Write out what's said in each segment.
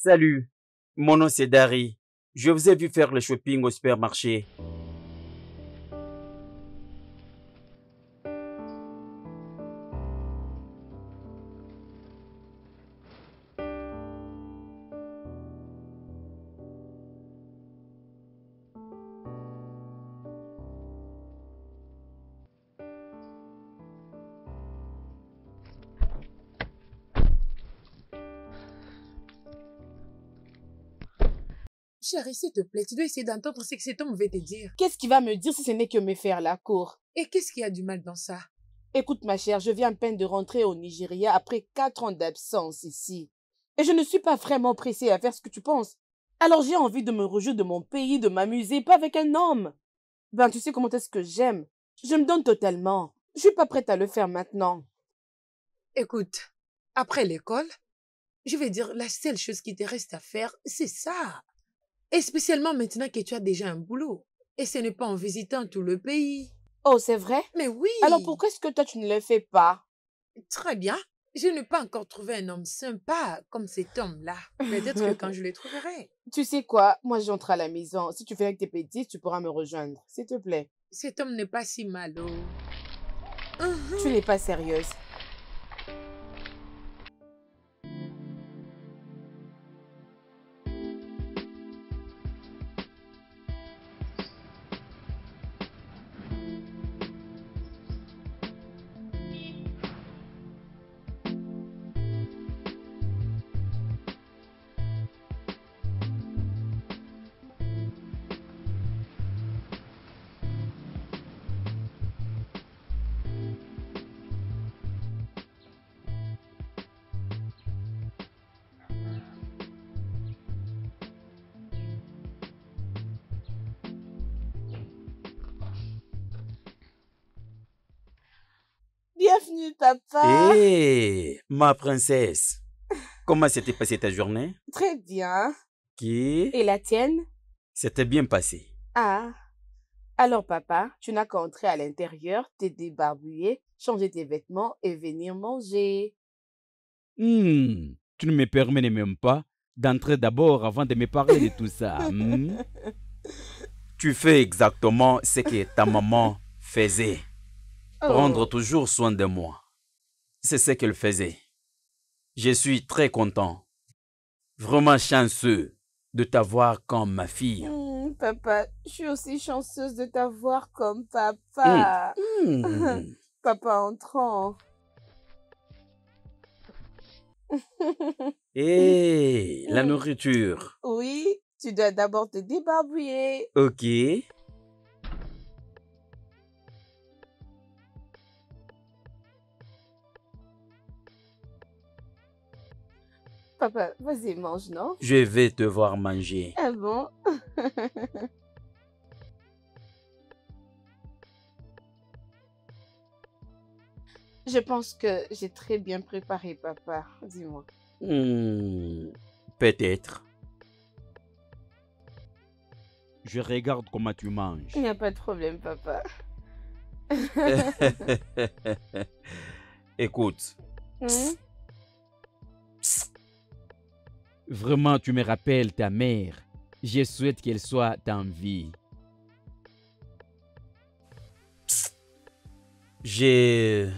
Salut, mon nom c'est Dari. Je vous ai vu faire le shopping au supermarché. Chérie, s'il te plaît, tu dois essayer d'entendre ce que cet homme veut te dire. Qu'est-ce qu'il va me dire si ce n'est que me faire la cour? Et qu'est-ce qu'il y a du mal dans ça? Écoute ma chère, je viens à peine de rentrer au Nigeria après 4 ans d'absence ici. Et je ne suis pas vraiment pressée à faire ce que tu penses. Alors j'ai envie de me réjouir de mon pays, de m'amuser, pas avec un homme. Ben tu sais comment est-ce que j'aime. Je me donne totalement. Je suis pas prête à le faire maintenant. Écoute, après l'école, je vais dire la seule chose qui te reste à faire, c'est ça. Et spécialement maintenant que tu as déjà un boulot. Et ce n'est pas en visitant tout le pays. Oh, c'est vrai? Mais oui. Alors pourquoi est-ce que toi tu ne le fais pas? Très bien. Je n'ai pas encore trouvé un homme sympa comme cet homme-là. Peut-être que quand je le trouverai. Tu sais quoi? Moi j'entre à la maison. Si tu fais avec tes petits, tu pourras me rejoindre. S'il te plaît. Cet homme n'est pas si mal. Tu n'es pas sérieuse. Bienvenue, papa. Hé, ma princesse. Comment s'était passée ta journée? Très bien. Qui? Et la tienne? C'était bien passé. Ah. Alors, papa, tu n'as qu'à entrer à l'intérieur, te débarbouiller, changer tes vêtements et venir manger. Tu ne me permets même pas d'entrer d'abord avant de me parler de tout ça. Tu fais exactement ce que ta maman faisait. Prendre toujours soin de moi. C'est ce qu'elle faisait. Je suis très content. Vraiment chanceux de t'avoir comme ma fille. Papa, je suis aussi chanceuse de t'avoir comme papa. Papa entrant. Hé, la nourriture. Oui, tu dois d'abord te débarbouiller. Ok. Papa, vas-y, mange, non? Je vais te voir manger. Ah bon? Je pense que j'ai très bien préparé, papa. Dis-moi. Peut-être. Je regarde comment tu manges. Il n'y a pas de problème, papa. Écoute. Vraiment, tu me rappelles ta mère. Je souhaite qu'elle soit en vie. J'ai...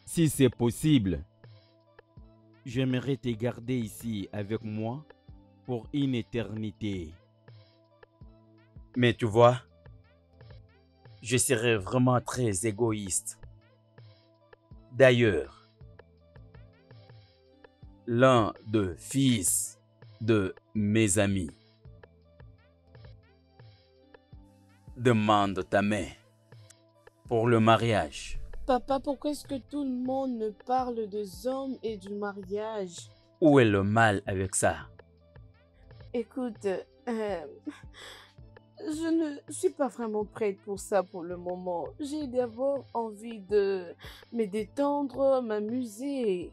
Si c'est possible, j'aimerais te garder ici avec moi pour une éternité. Mais tu vois, je serais vraiment très égoïste. D'ailleurs, l'un des fils de mes amis demande ta main pour le mariage. Papa, pourquoi est-ce que tout le monde me parle des hommes et du mariage? Où est le mal avec ça? Écoute, je ne suis pas vraiment prête pour ça pour le moment. J'ai d'abord envie de me détendre, m'amuser. Et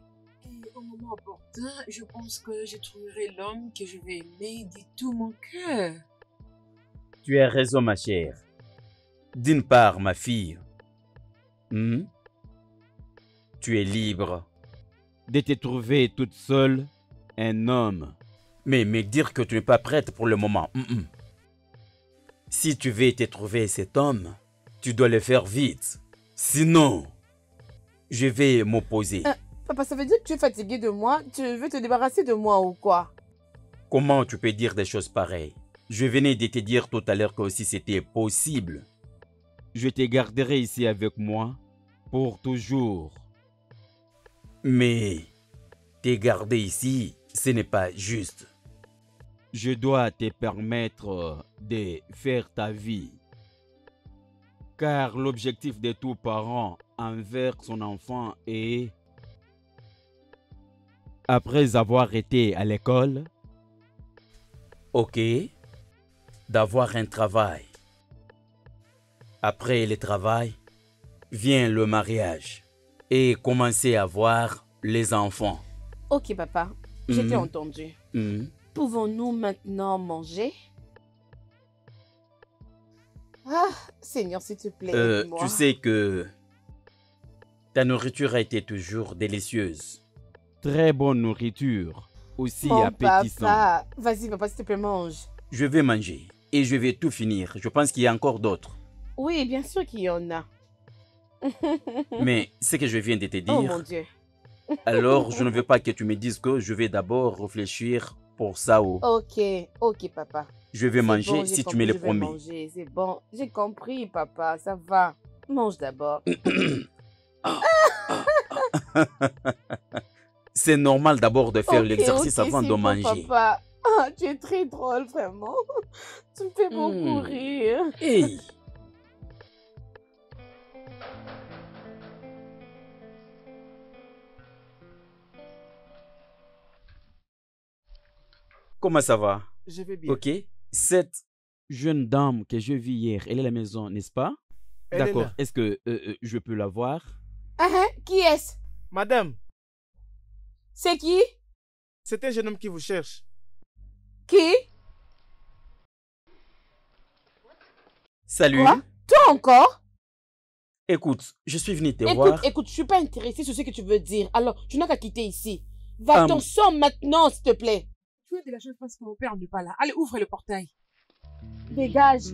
au moment opportun, je pense que je trouverai l'homme que je vais aimer de tout mon cœur. Tu as raison, ma chère. D'une part, ma fille, Tu es libre. de te trouver toute seule un homme. Mais me dire que tu n'es pas prête pour le moment. Si tu veux te trouver cet homme, tu dois le faire vite. Sinon, je vais m'opposer. Papa, ça veut dire que tu es fatigué de moi? Tu veux te débarrasser de moi ou quoi? Comment tu peux dire des choses pareilles? Je venais de te dire tout à l'heure que si c'était possible. Je te garderai ici avec moi pour toujours. Mais te garder ici, ce n'est pas juste. Je dois te permettre de faire ta vie. Car l'objectif de tout parent envers son enfant est, après avoir été à l'école, Ok, d'avoir un travail. Après le travail, vient le mariage et commencer à voir les enfants. Ok, papa, je t'ai Mhm. entendu. Mhm. Pouvons-nous maintenant manger? Ah, Seigneur, s'il te plaît, aide-moi. Tu sais que ta nourriture a été toujours délicieuse. très bonne nourriture, aussi Mon appétissante. papa, vas-y, papa, s'il te plaît, mange. Je vais manger et je vais tout finir. Je pense qu'il y a encore d'autres. Oui, bien sûr qu'il y en a. Mais ce que je viens de te Oh mon dire, Dieu. alors je ne veux pas que tu me dises que je vais d'abord réfléchir pour ça ou Ok, ok, papa. je vais C'est manger bon, j'ai si tu compris, me le je vais promets. manger, c'est bon. J'ai compris, papa, ça va. Mange d'abord. C'est normal d'abord de faire Ok, l'exercice ok, avant c'est de bon, manger. papa. Ah, tu es très drôle, vraiment. Tu me fais beaucoup Hmm. rire. Hey! Comment ça va? Je vais bien. Ok. Cette Jeune dame que je vis hier, elle est à la maison, n'est-ce pas? Elle est D'accord. là. Est-ce que je peux la voir? Ah, hein, qui est-ce? Madame, C'est qui? c'est un jeune homme qui vous cherche. Qui? Salut. Quoi? Toi encore? Écoute, je suis venu te Écoute, voir. écoute, je suis pas intéressée sur ce que tu veux dire. Alors, tu n'as qu'à quitter ici. Va-t'en, Hum. sors maintenant, s'il te plaît. Tu es de la chance parce que mon père n'est pas là. Allez, ouvre le portail. Dégage.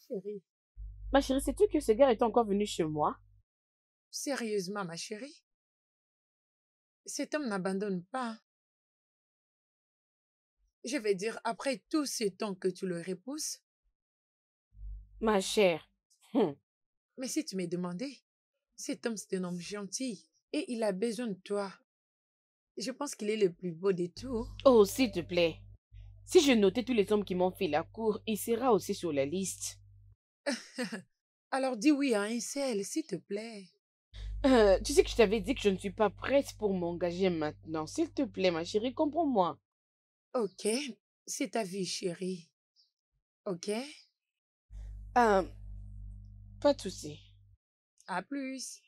Chérie, Ma chérie, sais-tu que ce gars est encore venu chez moi? sérieusement, ma chérie, cet homme n'abandonne pas. Je vais dire, après tout ce temps que tu le repousses, Ma chère. mais si tu m'as demandé, cet homme, c'est un homme gentil et il a besoin de toi. Je pense qu'il est le plus beau de tous. Oh, s'il te plaît. Si je notais tous les hommes qui m'ont fait la cour, il sera aussi sur la liste. Alors dis oui à un seul, s'il te plaît. Tu sais que je t'avais dit que je ne suis pas prête pour m'engager maintenant. S'il te plaît, ma chérie, comprends-moi. Ok, c'est ta vie, chérie. Ok, Pas de souci. à plus.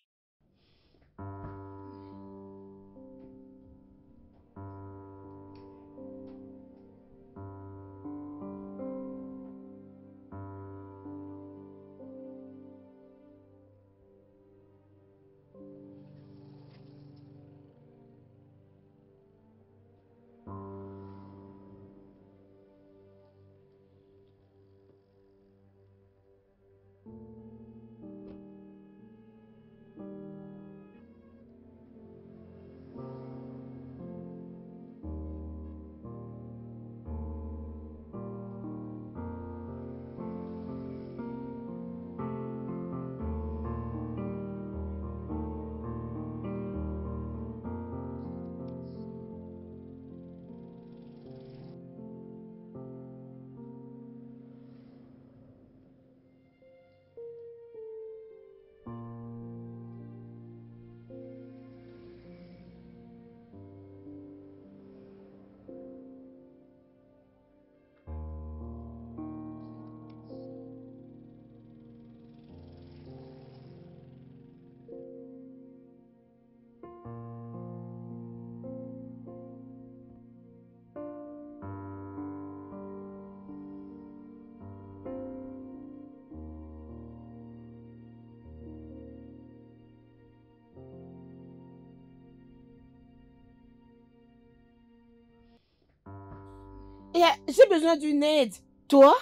J'ai besoin d'une aide. Toi?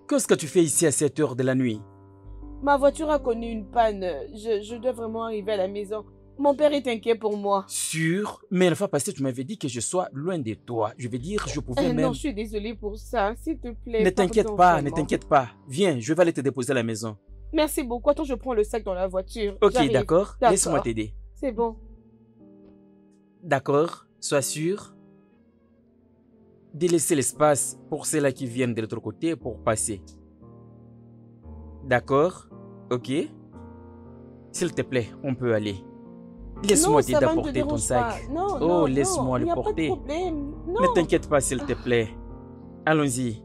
Qu'est-ce que tu fais ici à cette heure de la nuit? Ma voiture a connu une panne. Je dois vraiment arriver à la maison. Mon père est inquiet pour moi. Sûr, mais la fois passée, tu m'avais dit que je sois loin de toi. Je veux dire, je pouvais même... Non, je suis désolée pour ça. S'il te plaît, Ne t'inquiète pardon, pas, ne vraiment. t'inquiète pas. Viens, je vais aller te déposer à la maison. Merci beaucoup. Attends, je prends le sac dans la voiture. Ok, J'arrive. d'accord. Laisse-moi t'aider. C'est bon. D'accord, sois sûr de laisser l'espace pour ceux-là qui viennent de l'autre côté pour passer. D'accord? Ok? S'il te plaît, on peut aller. Laisse-moi Non, ça t'aider va, à ne te porter ton dérange sac. pas. Non, Oh, non, laisse-moi non, le y a pas de porter. problème. Ne Non. t'inquiète pas, s'il te plaît. Allons-y.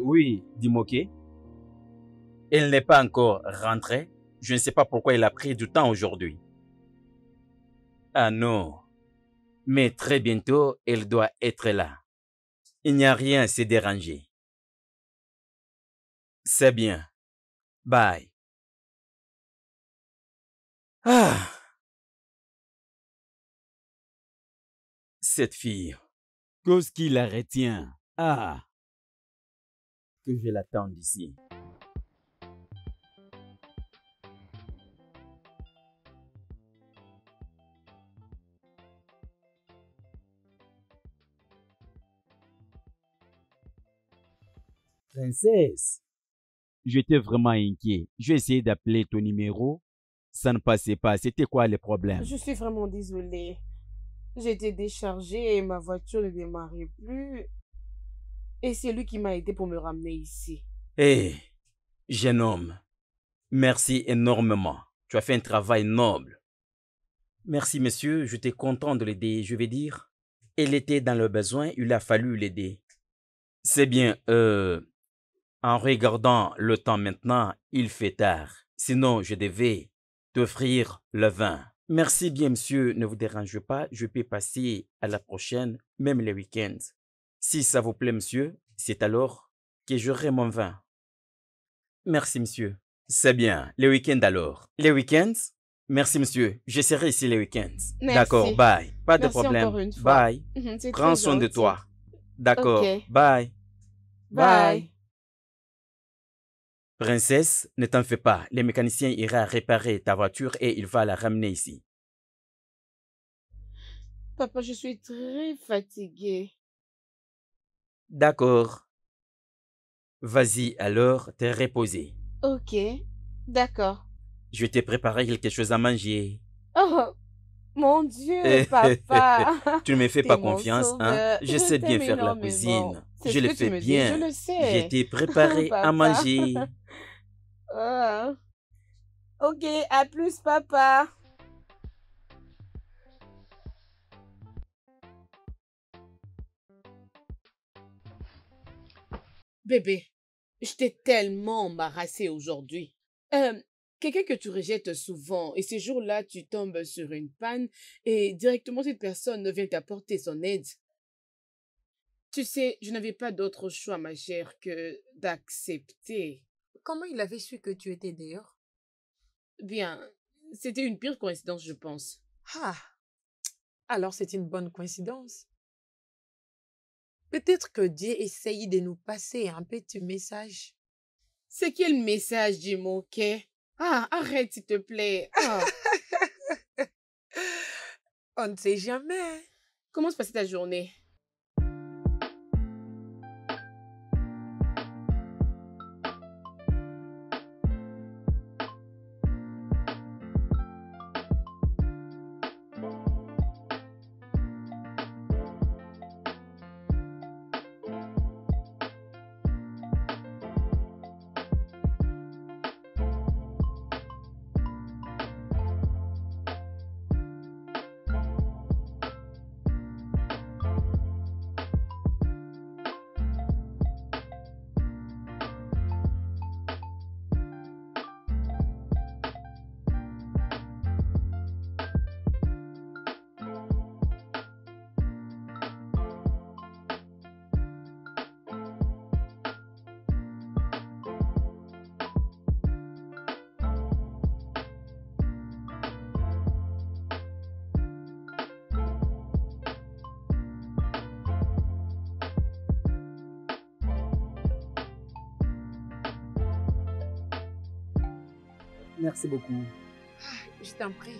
Oui, dis-moi, ok. Elle n'est pas encore rentrée. Je ne sais pas pourquoi elle a pris du temps aujourd'hui. Ah non. Mais très bientôt, elle doit être là. Il n'y a rien à se déranger. C'est bien. Bye. Ah. Cette fille. Qu'est-ce qui la retient? Ah, Que je l'attende ici. Princesse. j'étais vraiment inquiet. J'ai essayé d'appeler ton numéro. Ça ne passait pas. C'était quoi le problème? Je suis vraiment désolée. J'ai été déchargée et ma voiture ne démarrait plus. Et c'est lui qui m'a aidé pour me ramener ici. Hé, jeune homme. Merci énormément. Tu as fait un travail noble. Merci, monsieur. J'étais content de l'aider. Je vais dire, elle était dans le besoin. Il a fallu l'aider. C'est bien. En regardant le temps maintenant, il fait tard. Sinon, je devais t'offrir le vin. Merci bien, monsieur. Ne vous dérangez pas. Je peux passer à la prochaine, même les week-ends. Si ça vous plaît, monsieur, c'est alors que j'aurai mon vin. Merci, monsieur. C'est bien. Les week-ends alors. Les week-ends? Merci, monsieur. Je serai ici les week-ends. Merci. D'accord, bye. Pas de Merci problème. encore une fois. Bye. C'est Prends très soin de gentil. toi. D'accord, Ok. bye. Bye. Princesse, ne t'en fais pas. Le mécanicien ira réparer ta voiture et il va la ramener ici. Papa, je suis très fatiguée. D'accord. Vas-y alors te reposer. Ok. D'accord. Je t'ai préparé quelque chose à manger. Oh, mon Dieu, papa. Tu ne me fais T'es pas mon confiance, hein? sauveur. Je sais bien t'aime faire la énormément. cuisine. C'est Je ce le que tu fais me dis, bien. je le sais. Je t'ai préparé à Papa. manger. Ah. Ok, à plus, papa. Bébé, je t'ai tellement embarrassée aujourd'hui. Quelqu'un que tu rejettes souvent et ces jours-là, tu tombes sur une panne et directement cette personne vient t'apporter son aide. Tu sais, je n'avais pas d'autre choix, ma chère, que d'accepter. Comment il avait su que tu étais dehors? Bien, c'était une pire coïncidence, je pense. Ah, alors c'est une bonne coïncidence. Peut-être que Dieu essaye de nous passer un petit message. C'est quel message, dis-moi, ok? Ah, arrête, s'il te plaît. Ah. On ne sait jamais. Comment se passait ta journée? Merci beaucoup. Je t'en prie.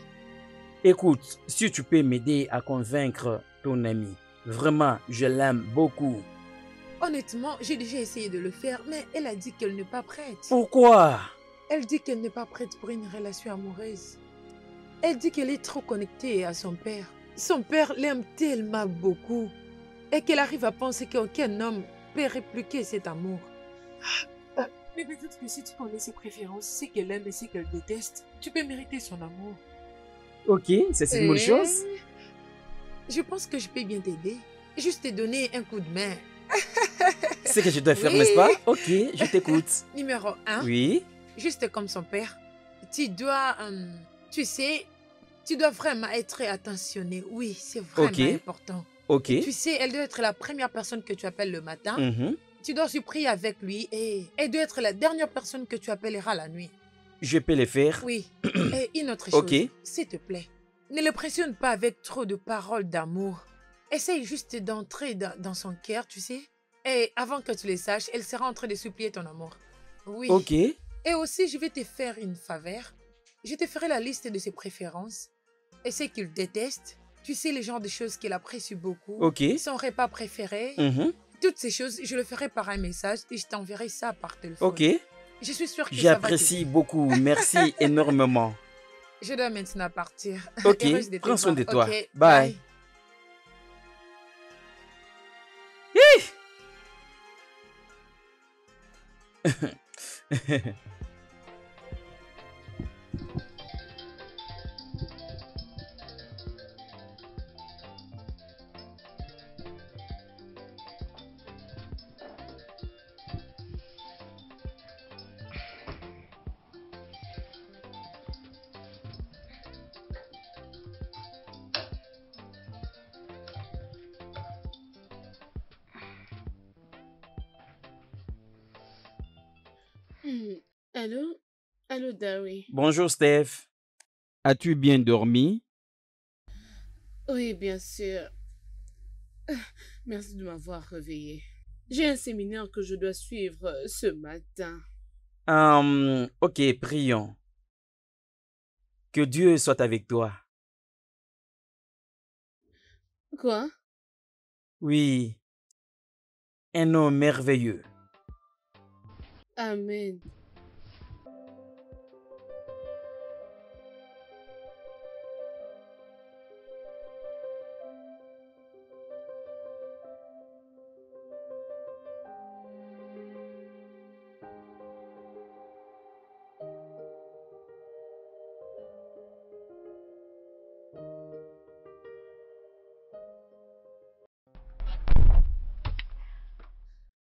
Écoute, si tu peux m'aider à convaincre ton amie, vraiment, je l'aime beaucoup. Honnêtement, j'ai déjà essayé de le faire, mais elle a dit qu'elle n'est pas prête. Pourquoi? Elle dit qu'elle n'est pas prête pour une relation amoureuse. Elle dit qu'elle est trop connectée à son père. Son père l'aime tellement beaucoup et qu'elle arrive à penser qu'aucun homme peut répliquer cet amour. Mais peut-être que si tu connais ses préférences, ce qu'elle aime et ce qu'elle déteste, tu peux mériter son amour. Ok, c'est une bonne chose. Je pense que je peux bien t'aider. Juste te donner un coup de main. C'est ce que je dois faire, Oui. n'est-ce pas? Ok, je t'écoute. Numéro 1. Oui. Juste comme son père, tu dois, tu sais, tu dois vraiment être attentionné. Oui, c'est vraiment Ok. important. Ok. Tu sais, elle doit être la première personne que tu appelles le matin. Mhm. Tu dois se prier avec lui et elle doit être la dernière personne que tu appelleras la nuit. Je peux le faire. Oui. Et une autre chose, Ok. s'il te plaît, ne le pressionne pas avec trop de paroles d'amour. Essaye juste d'entrer dans son cœur, tu sais. Et avant que tu le saches, elle sera en train de supplier ton amour. Oui. Ok. Et aussi, je vais te faire une faveur. Je te ferai la liste de ses préférences et ce qu'il déteste. Tu sais, les genres de choses qu'il apprécie beaucoup. Ok. Son repas préféré. Mhm. Toutes ces choses, je le ferai par un message et je t'enverrai ça par téléphone. Ok. Je suis sûre que ça va J'apprécie t'aider. beaucoup. Merci énormément. Je dois maintenant partir. Ok. Heureuse de te Prends soin voir. de toi. Ok, Bye. Allô? Allô, Darry? Bonjour, Steph. As-tu bien dormi? Oui, bien sûr. Merci de m'avoir réveillé. J'ai un séminaire que je dois suivre ce matin. Ok, prions. Que Dieu soit avec toi. Quoi? Oui, un homme merveilleux. Amen.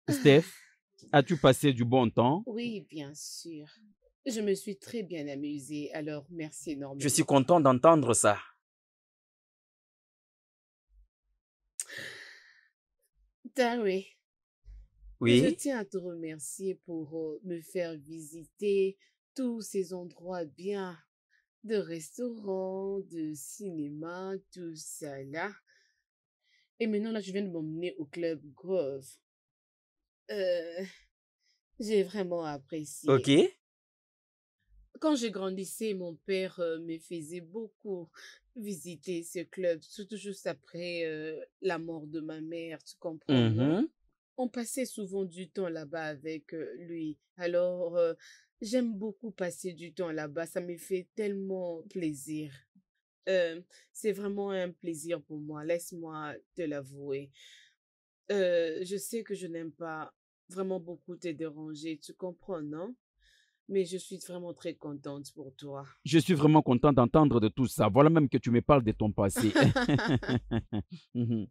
Steph, as-tu passé du bon temps? Oui, bien sûr. Je me suis très bien amusée, alors merci énormément. Je suis content d'entendre ça. Darry, je Oui. tiens à te remercier pour me faire visiter tous ces endroits bien, de restaurants, de cinéma, tout ça là. Et maintenant, là, je viens de m'emmener au Club Grove. Euh, j'ai vraiment apprécié. Ok. Quand je grandissais, mon père me faisait beaucoup visiter ce club, surtout juste après la mort de ma mère, tu comprends, non? Mhm. On passait souvent du temps là-bas avec lui. Alors, j'aime beaucoup passer du temps là-bas. Ça me fait tellement plaisir. C'est vraiment un plaisir pour moi. Laisse-moi te l'avouer. Je sais que je n'aime pas vraiment beaucoup te déranger. Tu comprends, non? Mais je suis vraiment très contente pour toi. Je suis vraiment content d'entendre de tout ça. Voilà même que tu me parles de ton passé. Mhm.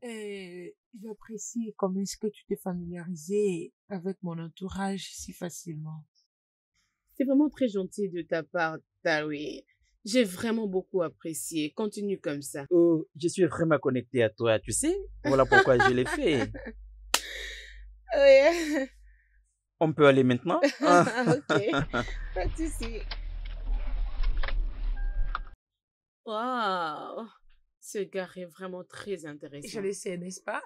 J'apprécie comment est-ce que tu t'es familiarisé avec mon entourage si facilement. C'est vraiment très gentil de ta part, Darry. J'ai vraiment beaucoup apprécié. Continue comme ça. Oh, je suis vraiment connecté à toi, tu sais. Voilà pourquoi je l'ai fait. Oui. On peut aller maintenant? Ok. Pas de souci. Waouh. Ce gars est vraiment très Je intéressant. le sais, n'est-ce pas?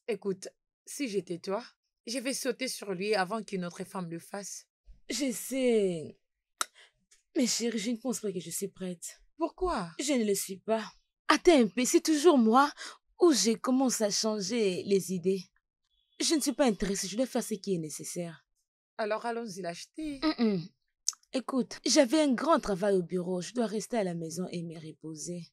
Écoute, si j'étais toi, je vais sauter sur lui avant qu'une autre femme le fasse. Je sais. Mais chérie, je ne pense pas que je suis prête. Pourquoi? Je ne le suis pas. Attends un peu, c'est toujours moi où je commence à changer les idées. Je ne suis pas intéressée, je dois faire ce qui est nécessaire. Alors allons-y l'acheter. Mm-mm. Écoute, j'avais un grand travail au bureau, je dois rester à la maison et me reposer.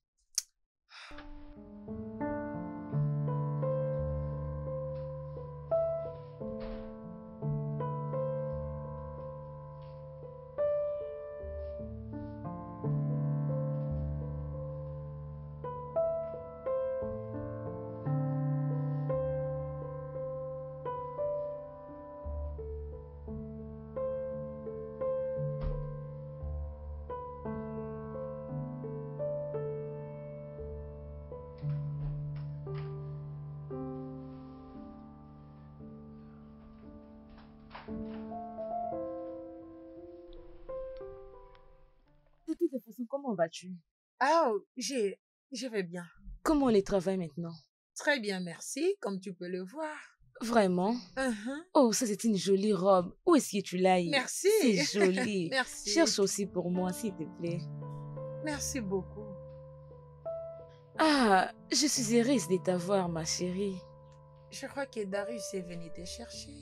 De toute façon, comment vas-tu? Ah, je vais bien. Comment le travail maintenant? Très bien, merci, comme tu peux le voir. Vraiment? Mhm. Oh, ça c'est une jolie robe. Où est-ce que tu l'as eu? Merci. C'est joli. Merci. Cherche aussi pour moi, s'il te plaît. Merci beaucoup. Ah, je suis heureuse de t'avoir, ma chérie. Je crois que Darius est venu te chercher.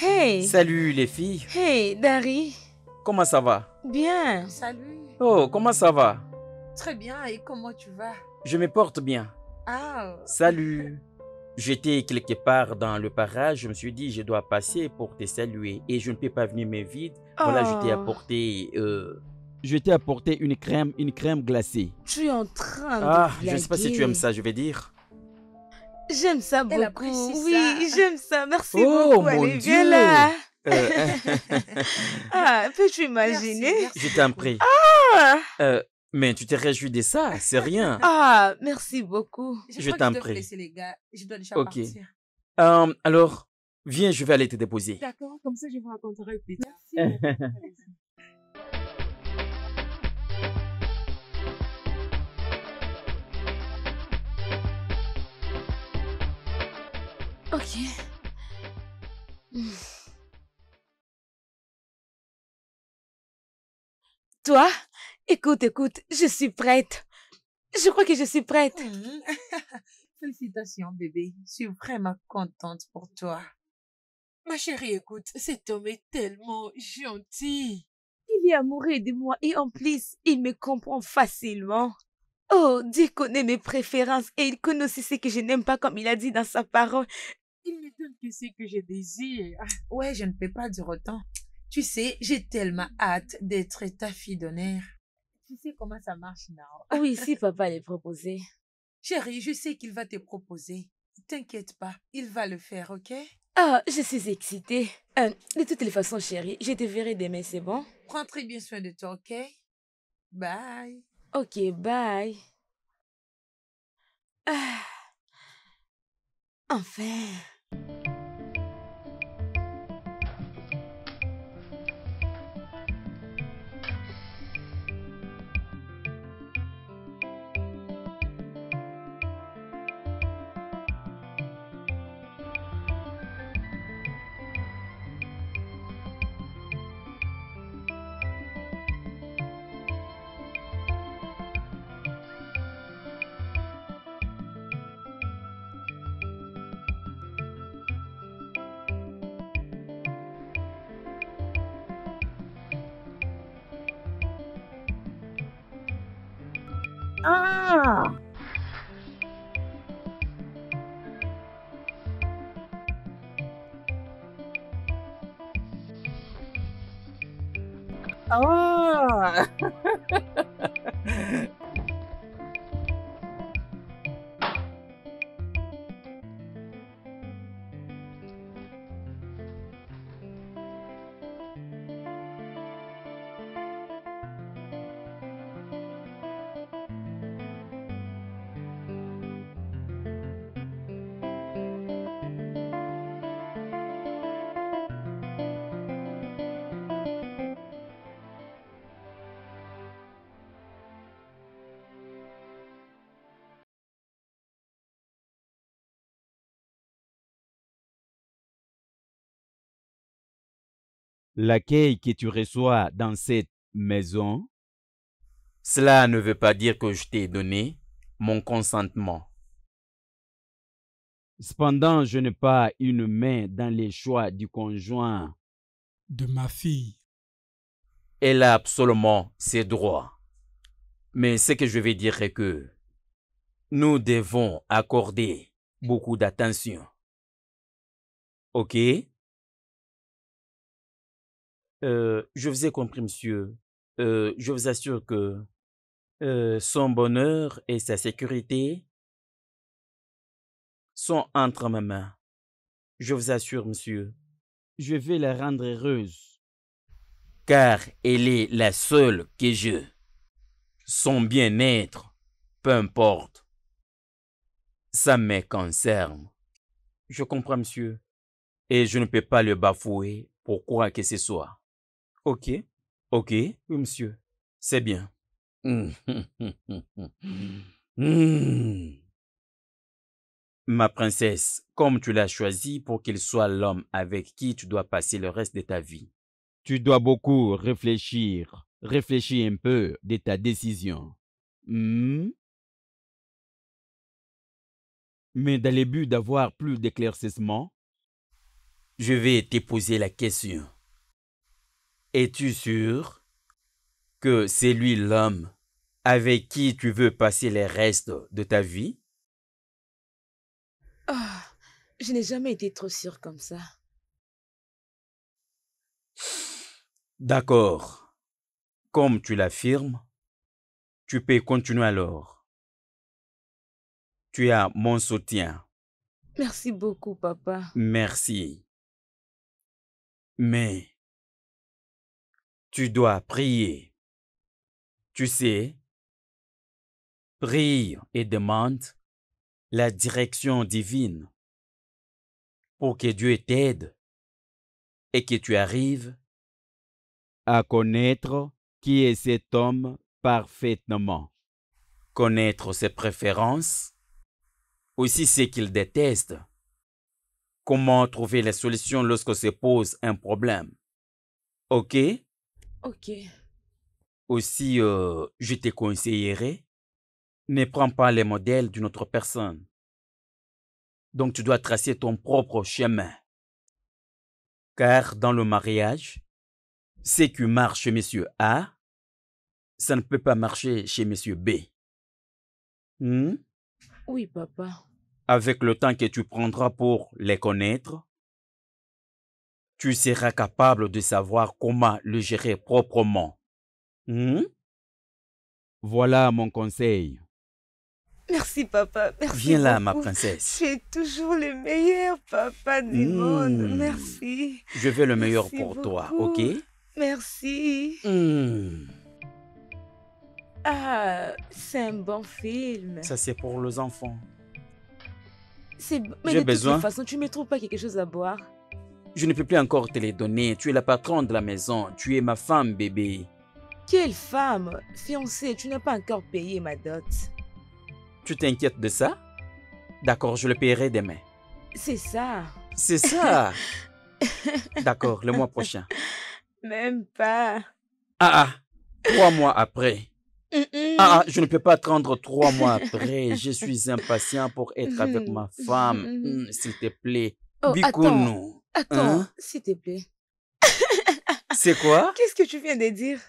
Hey! Salut les filles. Hey, Dari. Comment ça va? Bien. Salut. Oh, comment ça va? Très bien, et comment tu vas? Je me porte bien. Ah, Salut. J'étais quelque part dans le parage, je me suis dit je dois passer pour te saluer et je ne peux pas venir me vide. Voilà, je t'ai Oh. apporté... Je t'ai apporté une crème glacée. Tu es en train Ah, de je ne sais pas si tu blaguer. aimes ça, je vais dire. J'aime ça Elle beaucoup. apprécie Oui, ça. j'aime ça. Merci Oh, beaucoup. mon Allez, Dieu. viens là. Euh, Ah, peux-tu merci, imaginer? merci je t'en beaucoup. prie. Ah, Mais tu te réjouis de ça, c'est rien. ah, merci beaucoup. Je Je crois que t'en je dois prie. laisser les gars. Je dois déjà Ok. partir. Alors, viens, je vais aller te déposer. D'accord, comme ça je vous raconterai plus tard. Merci. Ok. Hmm. Toi, écoute, je suis prête. Je crois que je suis prête. Mhm. Félicitations, bébé. Je suis vraiment contente pour toi. Ma chérie, écoute, cet homme est tellement gentil. Il est amoureux de moi et en plus, il me comprend facilement. Oh, Dieu connaît mes préférences et il connaît aussi ce que je n'aime pas comme il a dit dans sa parole. Il me donne que ce que je désire. Ouais, je ne peux pas dire autant. Tu sais, j'ai tellement hâte d'être ta fille d'honneur. Tu sais comment ça marche, now. Oui, si papa l'a proposé. Chérie, je sais qu'il va te proposer. T'inquiète pas, il va le faire, ok? Ah, je suis excitée. De toutes les façons, chérie, je te verrai demain, c'est bon? Prends très bien soin de toi, ok? Bye. Ok, bye. Ah, enfin. Ah! Ah! L'accueil que tu reçois dans cette maison, Cela ne veut pas dire que je t'ai donné mon consentement. cependant, je n'ai pas une main dans les choix du conjoint. de ma fille. Elle a absolument ses droits. Mais ce que je vais dire est que nous devons accorder beaucoup d'attention. OK? Je vous ai compris, monsieur. Je vous assure que son bonheur et sa sécurité sont entre mes mains. Je vous assure, monsieur. Je vais la rendre heureuse. Car elle est la seule que je. Son bien-être, peu importe. Ça me concerne. Je comprends, monsieur. Et je ne peux pas le bafouer pour quoi que ce soit. OK? OK? Oui, monsieur. C'est bien. Ma princesse, comme tu l'as choisi pour qu'il soit l'homme avec qui tu dois passer le reste de ta vie. Tu dois beaucoup réfléchir. Réfléchis un peu de ta décision. Hmm? Mais dans le but d'avoir plus d'éclaircissement, Je vais te poser la question. Es-tu sûr que c'est lui l'homme avec qui tu veux passer le reste de ta vie? Ah, je n'ai jamais été trop sûre comme ça. D'accord. Comme tu l'affirmes, tu peux continuer alors. Tu as mon soutien. Merci beaucoup, papa. Merci. Mais tu dois prier. Tu sais, prie et demande la direction divine pour que Dieu t'aide et que tu arrives à connaître qui est cet homme parfaitement. connaître ses préférences, aussi ce qu'il déteste, comment trouver les solutions lorsque se pose un problème. OK? Ok. Aussi, je te conseillerais, ne prends pas les modèles d'une autre personne. Donc, tu dois tracer ton propre chemin. Car dans le mariage, ce qui marche chez monsieur A, ça ne peut pas marcher chez monsieur B. Oui, papa. Avec le temps que tu prendras pour les connaître, tu seras capable de savoir comment le gérer proprement. Voilà mon conseil. Merci, papa. Merci Viens là, ma beaucoup. princesse. Tu es toujours le meilleur papa du monde. Merci. Je veux le meilleur Merci pour toi, beaucoup. ok? Merci. Ah, c'est un bon film. Ça, c'est pour les enfants. Mais J'ai de besoin. toute façon, tu ne me trouves pas quelque chose à boire? Je ne peux plus encore te les donner. Tu es la patronne de la maison. Tu es ma femme, bébé. Quelle femme? Fiancée, tu n'as pas encore payé ma dot. Tu t'inquiètes de ça? D'accord, je le paierai demain. C'est ça. C'est ça. D'accord, le mois prochain. Même pas. 3 mois après. Je ne peux pas attendre 3 mois après. Je suis impatient pour être avec ma femme. S'il te plaît. Oh, Bikounou. Attends, s'il te plaît. C'est quoi? Qu'est-ce que tu viens de dire?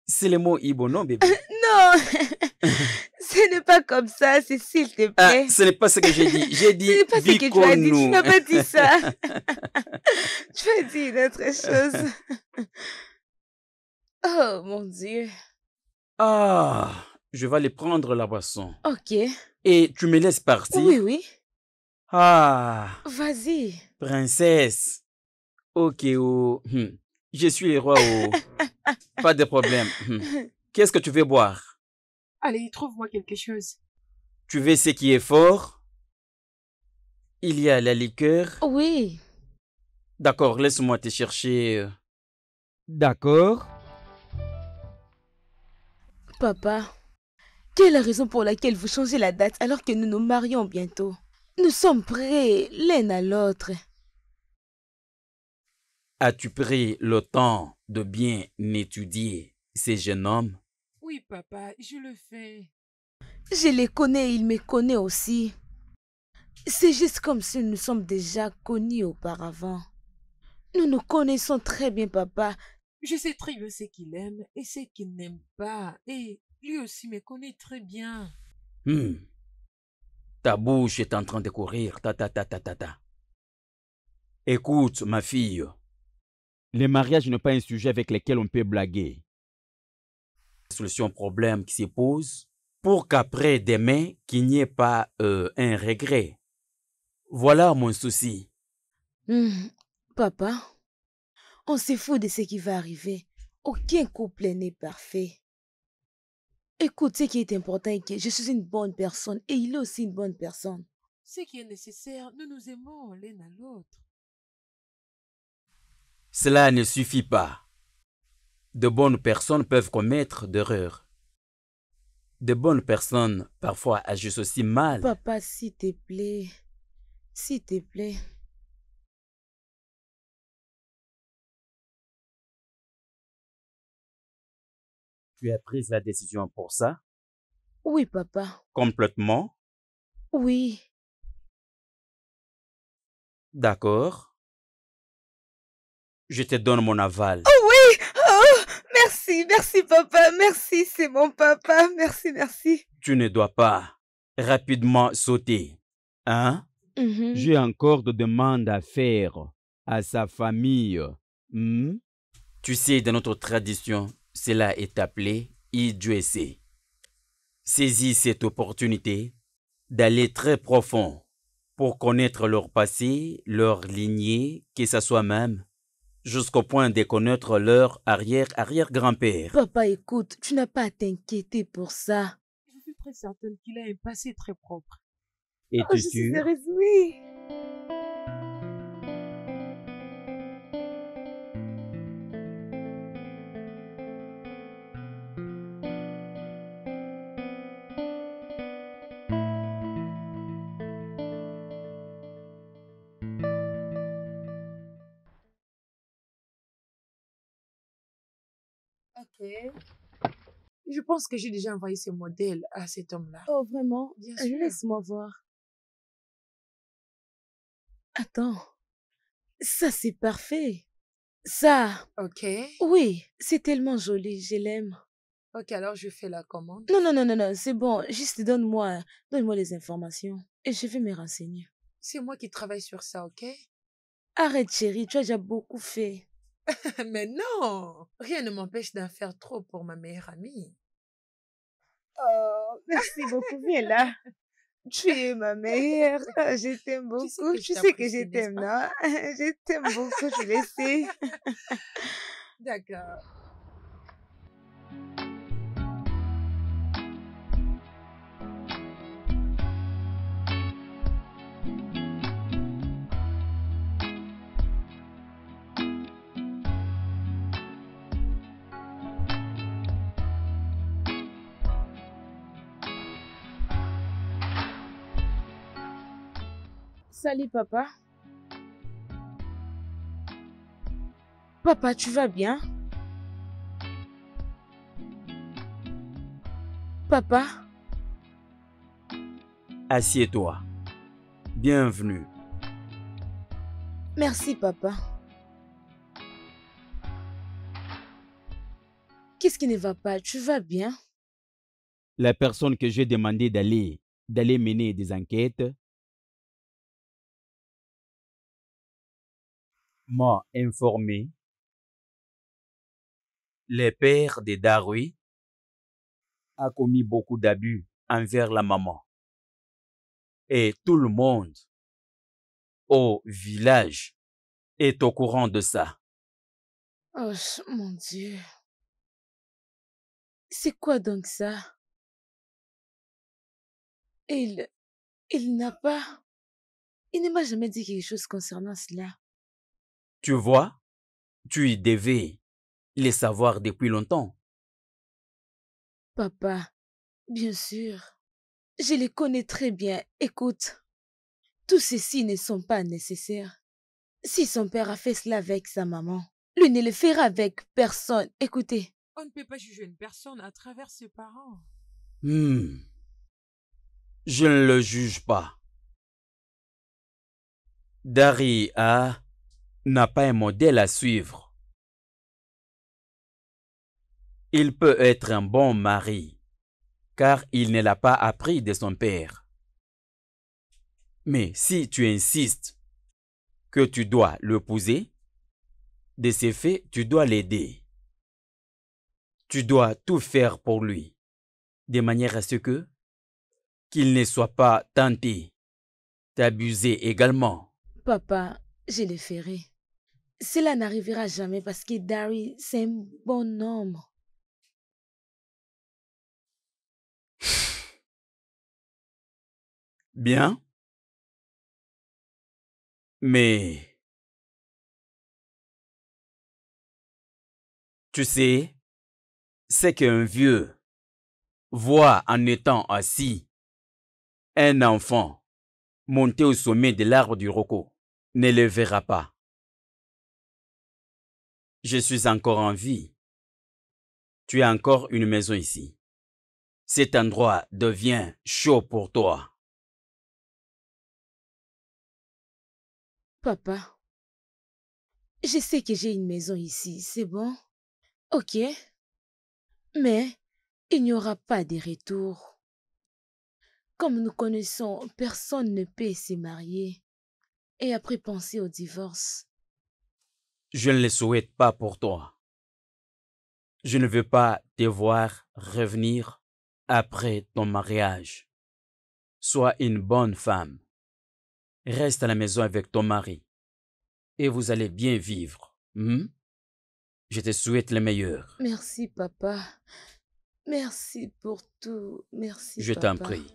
C'est le mot Ibo, non, bébé? Non, ce n'est pas comme ça, c'est s'il te plaît. Ce n'est pas ce que j'ai dit. J'ai dit Ce n'est pas ce que tu as dit, tu Bikounou. n'as pas dit ça. Tu as dit une autre chose. Oh mon Dieu. Je vais aller prendre la boisson. Ok. Et tu me laisses partir? Oui, oui. Vas-y. Princesse. Ok, je suis le roi. Pas de problème. Qu'est-ce que tu veux boire? Allez, trouve-moi quelque chose. Tu veux ce qui est fort? Il y a la liqueur. Oui. D'accord, laisse-moi te chercher. D'accord. Papa, quelle est la raison pour laquelle vous changez la date alors que nous nous marions bientôt? Nous sommes prêts l'un à l'autre. As-tu pris le temps de bien étudier ces jeunes hommes? Oui, papa, je le fais. Je les connais, il me connaît aussi. C'est juste comme si nous sommes déjà connus auparavant. Nous nous connaissons très bien, papa. Je sais très bien ce qu'il aime et ce qu'il n'aime pas. Et lui aussi me connaît très bien. Hmm. Ta bouche est en train de courir. Ta ta ta ta ta ta. Écoute, ma fille. Le mariage n'est pas un sujet avec lequel on peut blaguer. Solution au problème qui se pose pour qu'après demain, qu'il n'y ait pas un regret. Voilà mon souci. Papa, on se fout de ce qui va arriver. Aucun couple n'est parfait. Écoute, ce qui est important est que je suis une bonne personne et il est aussi une bonne personne. Ce qui est nécessaire, nous nous aimons l'un à l'autre. Cela ne suffit pas. De bonnes personnes peuvent commettre d'erreurs. De bonnes personnes parfois agissent aussi mal. Papa, s'il te plaît. S'il te plaît. Tu as pris la décision pour ça? Oui, papa. Complètement? Oui. D'accord. Je te donne mon aval. Oh oui! Oh, merci, papa. Merci, c'est mon papa. Merci. Tu ne dois pas rapidement sauter. Hein? J'ai encore de demandes à faire à sa famille. Tu sais, dans notre tradition, cela est appelé Idjwese. Saisis cette opportunité d'aller très profond pour connaître leur passé, leur lignée, que ce soit même, jusqu'au point de connaître leur arrière-arrière-grand-père. Papa, écoute, tu n'as pas à t'inquiéter pour ça. Je suis très certaine qu'il a un passé très propre. Es-tu Je suis sûr? heureuse, oui. Ok. Je pense que j'ai déjà envoyé ce modèle à cet homme-là. Oh, vraiment? Bien sûr. Laisse-moi voir. Attends. Ça, c'est parfait. Ça, Ok. oui, c'est tellement joli, je l'aime. Ok, alors je fais la commande. Non, c'est bon. Juste donne-moi les informations et je vais me renseigner. C'est moi qui travaille sur ça, ok? Arrête, chérie, tu as déjà beaucoup fait. Mais non! Rien ne m'empêche d'en faire trop pour ma meilleure amie. Oh, merci beaucoup, viens là. Tu es ma meilleure. Je t'aime beaucoup. Tu sais que je t'aime, non? Je t'aime beaucoup, tu le sais. D'accord. Salut, papa. Papa, tu vas bien? Papa? Assieds-toi. Bienvenue. Merci, papa. Qu'est-ce qui ne va pas? Tu vas bien? La personne que j'ai demandé d'aller mener des enquêtes M'a informé. Le père de Darui a commis beaucoup d'abus envers la maman. Et tout le monde au village est au courant de ça. Oh, mon Dieu. C'est quoi donc ça? Il n'a pas... Il ne m'a jamais dit quelque chose concernant cela. Tu vois, tu y devais le savoir depuis longtemps. Papa, bien sûr. Je les connais très bien. Écoute, tous ceci ne sont pas nécessaires. Si son père a fait cela avec sa maman, lui ne le fera avec personne. Écoutez, On ne peut pas juger une personne à travers ses parents. Hmm. Je ne le juge pas. Daria n'a pas un modèle à suivre. Il peut être un bon mari, car il ne l'a pas appris de son père. Mais si tu insistes que tu dois l'épouser, de ces faits, tu dois l'aider. Tu dois tout faire pour lui, de manière à ce que qu'il ne soit pas tenté d'abuser également. papa, je le ferai. Cela n'arrivera jamais parce que Dari, c'est un bon homme. Bien, mais tu sais, c'est qu'un vieux voit en étant assis un enfant monter au sommet de l'arbre du roco, ne le verra pas. Je suis encore en vie. Tu as encore une maison ici. Cet endroit devient chaud pour toi. Papa, je sais que j'ai une maison ici, c'est bon? Ok. Mais il n'y aura pas de retour. Comme nous connaissons, personne ne peut se marier et après penser au divorce. Je ne le souhaite pas pour toi. Je ne veux pas te voir revenir après ton mariage. Sois une bonne femme. Reste à la maison avec ton mari et vous allez bien vivre. Je te souhaite le meilleur. Merci, papa. Merci pour tout. Merci, Je t'en papa. prie.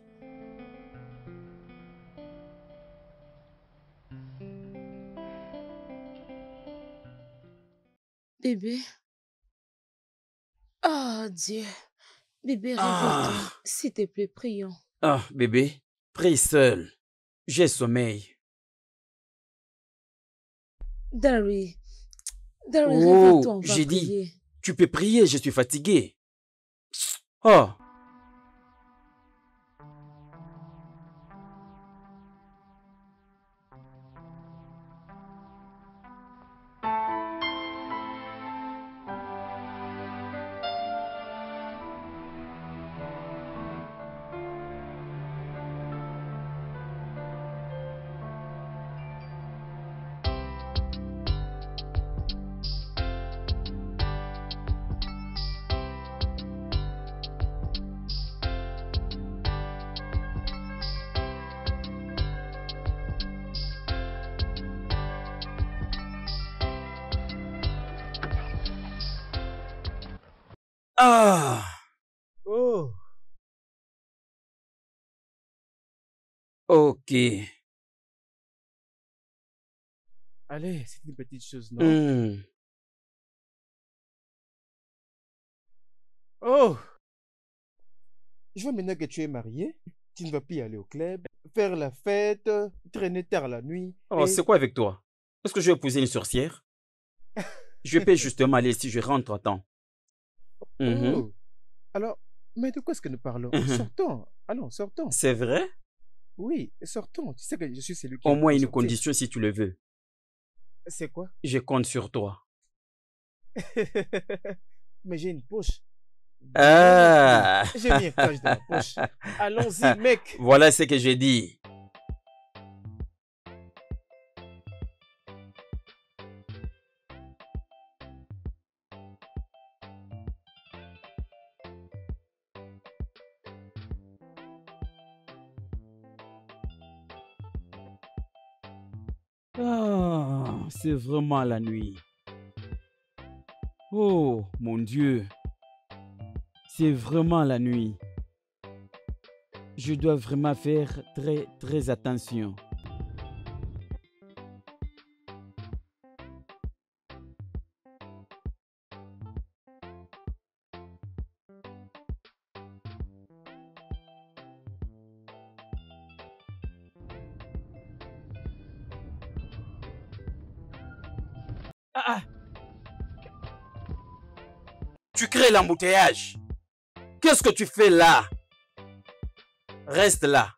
Bébé. Oh Dieu. Bébé, réveille-toi. S'il te plaît, prions. Ah, bébé, prie seul. J'ai sommeil. Dari. Dari, Oh, réveille-toi, on va j'ai prier. dit, tu peux prier, je suis fatigué. Oh. Ah. Oh, Ok. allez, c'est une petite chose, non? Hmm. Oh, je vois maintenant que tu es marié. Tu ne vas plus aller au club, faire la fête, traîner tard la nuit. Oh, Et c'est quoi avec toi? Est-ce que je vais épouser une sorcière? Je peux justement aller si je rentre à temps. Mhm, oh, alors, mais de quoi est-ce que nous parlons? mhm. Sortons, allons, sortons. C'est vrai? Oui, sortons. Tu sais que je suis celui qui Au aime moins trop une sortir. condition si tu le veux. C'est quoi? Je compte sur toi. Mais j'ai une poche. Bien Ah. remplie. J'ai mis un cash dans la poche. Allons-y, mec. Voilà ce que j'ai dit. Ah, c'est vraiment la nuit. Oh, mon Dieu. C'est vraiment la nuit. Je dois vraiment faire très, très attention. Tu crées l'embouteillage. Qu'est-ce que tu fais là? Reste là.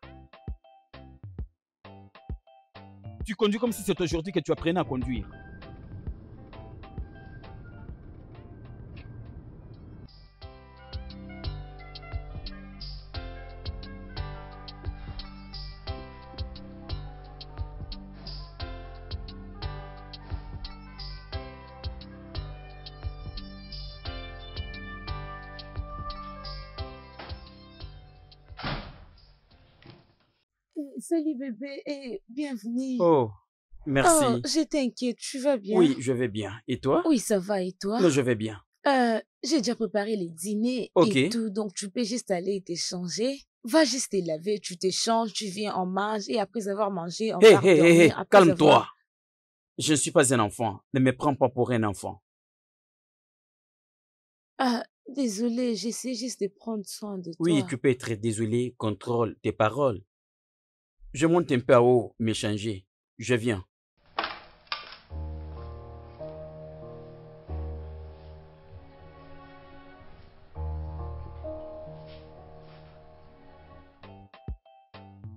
Tu conduis comme si c'est aujourd'hui que tu apprenais à conduire. Salut bébé et bienvenue. Oh, merci. Oh, j'étais inquiète, tu vas bien? Oui, je vais bien. Et toi? Oui, ça va, et toi? Non, je vais bien. J'ai déjà préparé les dîners Ok. et tout, donc tu peux juste aller t'échanger. Va juste te laver, tu t'échanges, tu viens, on mange, et après avoir mangé, on Hé, part hé, hé, dormir. Après calme-toi. avoir- Je ne suis pas un enfant. Ne me prends pas pour un enfant. Ah, désolée, j'essaie juste de prendre soin de Oui, toi. tu peux être désolé. Contrôle tes paroles. Je monte un peu à haut, m'échanger. Je viens.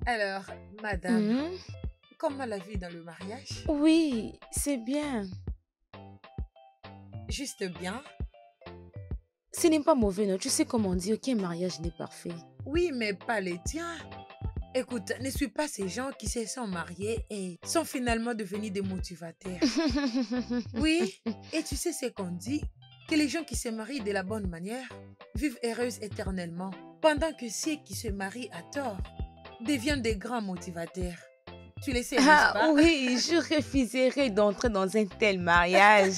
Alors, madame, Mhm. comment la vie dans le mariage? Oui, c'est bien. Juste bien? Ce n'est pas mauvais, non? Tu sais comment on dit, aucun mariage n'est parfait. Oui, mais pas les tiens. Écoute, ne suis pas ces gens qui se sont mariés et sont finalement devenus des motivateurs. Oui, et tu sais ce qu'on dit? Que les gens qui se marient de la bonne manière vivent heureuses éternellement, pendant que ceux qui se marient à tort deviennent des grands motivateurs. Tu le sais, n'est-ce Ah pas? oui, je refuserais d'entrer dans un tel mariage.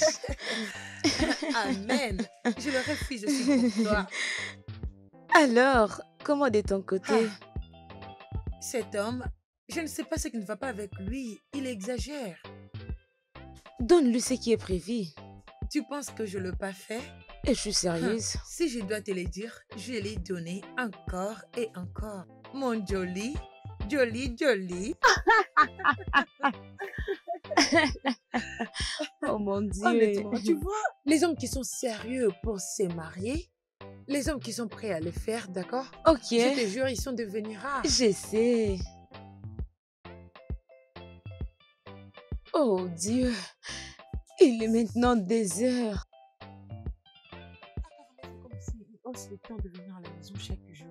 Amen. Je le refuse aussi pour toi. Alors, comment de ton côté? Cet homme, je ne sais pas ce qui ne va pas avec lui. Il exagère. Donne-lui ce qui est prévu. Tu penses que je ne l'ai pas fait? Et je suis sérieuse. Si je dois te le dire, je l'ai donné encore et encore. Mon joli, joli, joli. Oh mon Dieu. Honnêtement, tu vois, les hommes qui sont sérieux pour se marier, les hommes qui sont prêts à le faire, d'accord? Ok, Je te jure, ils sont devenus rares. je sais. Oh Dieu, il est maintenant 2 heures. Apparemment, c'est comme s'ils osent le temps de venir à la maison chaque jour.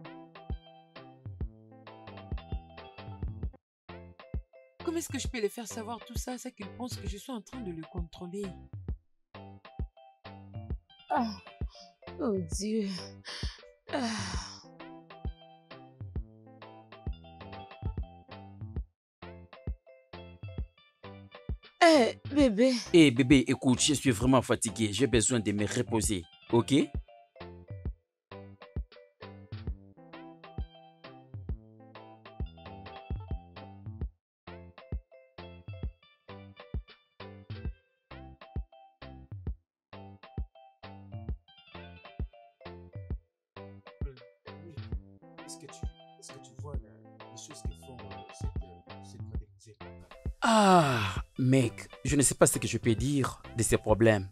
Comment est-ce que je peux les faire savoir tout ça? C'est qu'ils pensent que je suis en train de le contrôler. Ah, oh Dieu. Ah. Eh, bébé, Hé bébé, écoute, je suis vraiment fatigué. J'ai besoin de me reposer. Ok? Est-ce que tu vois les choses que font cette mademoiselle? Ah, mec, je ne sais pas ce que je peux dire de ces problèmes.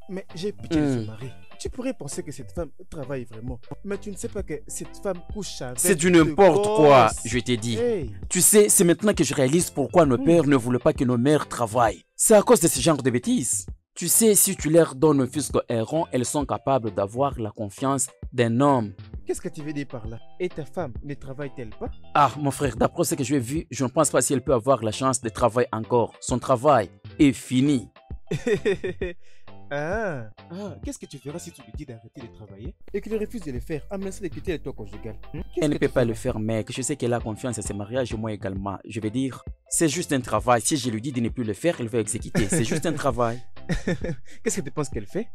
Mais j'ai pitié de son mari. Tu pourrais penser que cette femme travaille vraiment. Mais tu ne sais pas que cette femme couche avec C'est du de n'importe quoi, gosses. je t'ai dit. Hey. Tu sais, c'est maintenant que je réalise pourquoi nos pères ne voulaient pas que nos mères travaillent. C'est à cause de ce genre de bêtises. Tu sais, si tu leur donnes un fils errant, elles sont capables d'avoir la confiance d'un homme. Qu'est-ce que tu veux dire par là? Et ta femme ne travaille-t-elle pas? Ah, mon frère, d'après ce que j'ai vu, je ne pense pas si elle peut avoir la chance de travailler encore. Son travail est fini. Ah, qu'est-ce que tu feras si tu lui dis d'arrêter de travailler et qu'il refuse de le faire, amenacer de quitter le toit conjugal? Elle ne peut pas le faire, mec. Je sais qu'elle a confiance à ses mariages et moi également. Je vais dire, c'est juste un travail. Si je lui dis de ne plus le faire, elle va exécuter. C'est juste un travail. Qu'est-ce que tu penses qu'elle fait?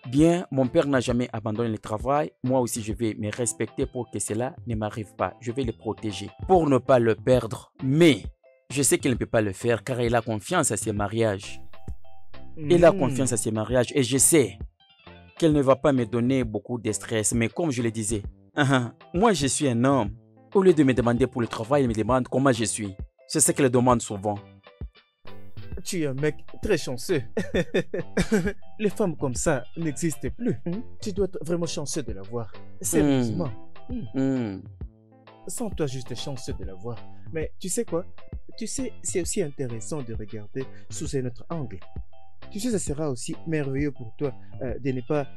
Bien, mon père n'a jamais abandonné le travail. Moi aussi, je vais me respecter pour que cela ne m'arrive pas. Je vais le protéger pour ne pas le perdre. Mais je sais qu'elle ne peut pas le faire car elle a confiance à ses mariages. Elle a confiance à ses mariages et je sais qu'elle ne va pas me donner beaucoup de stress. Mais comme je le disais, moi je suis un homme. Au lieu de me demander pour le travail, elle me demande comment je suis. C'est ce qu'elle demande souvent. Tu es un mec très chanceux. Les femmes comme ça n'existent plus. Tu dois être vraiment chanceux de l'avoir. Sérieusement. Sans toi, juste chanceux de l'avoir. Mais tu sais quoi? Tu sais, c'est aussi intéressant de regarder sous un autre angle. Tu sais, ça sera aussi merveilleux pour toi de ne pas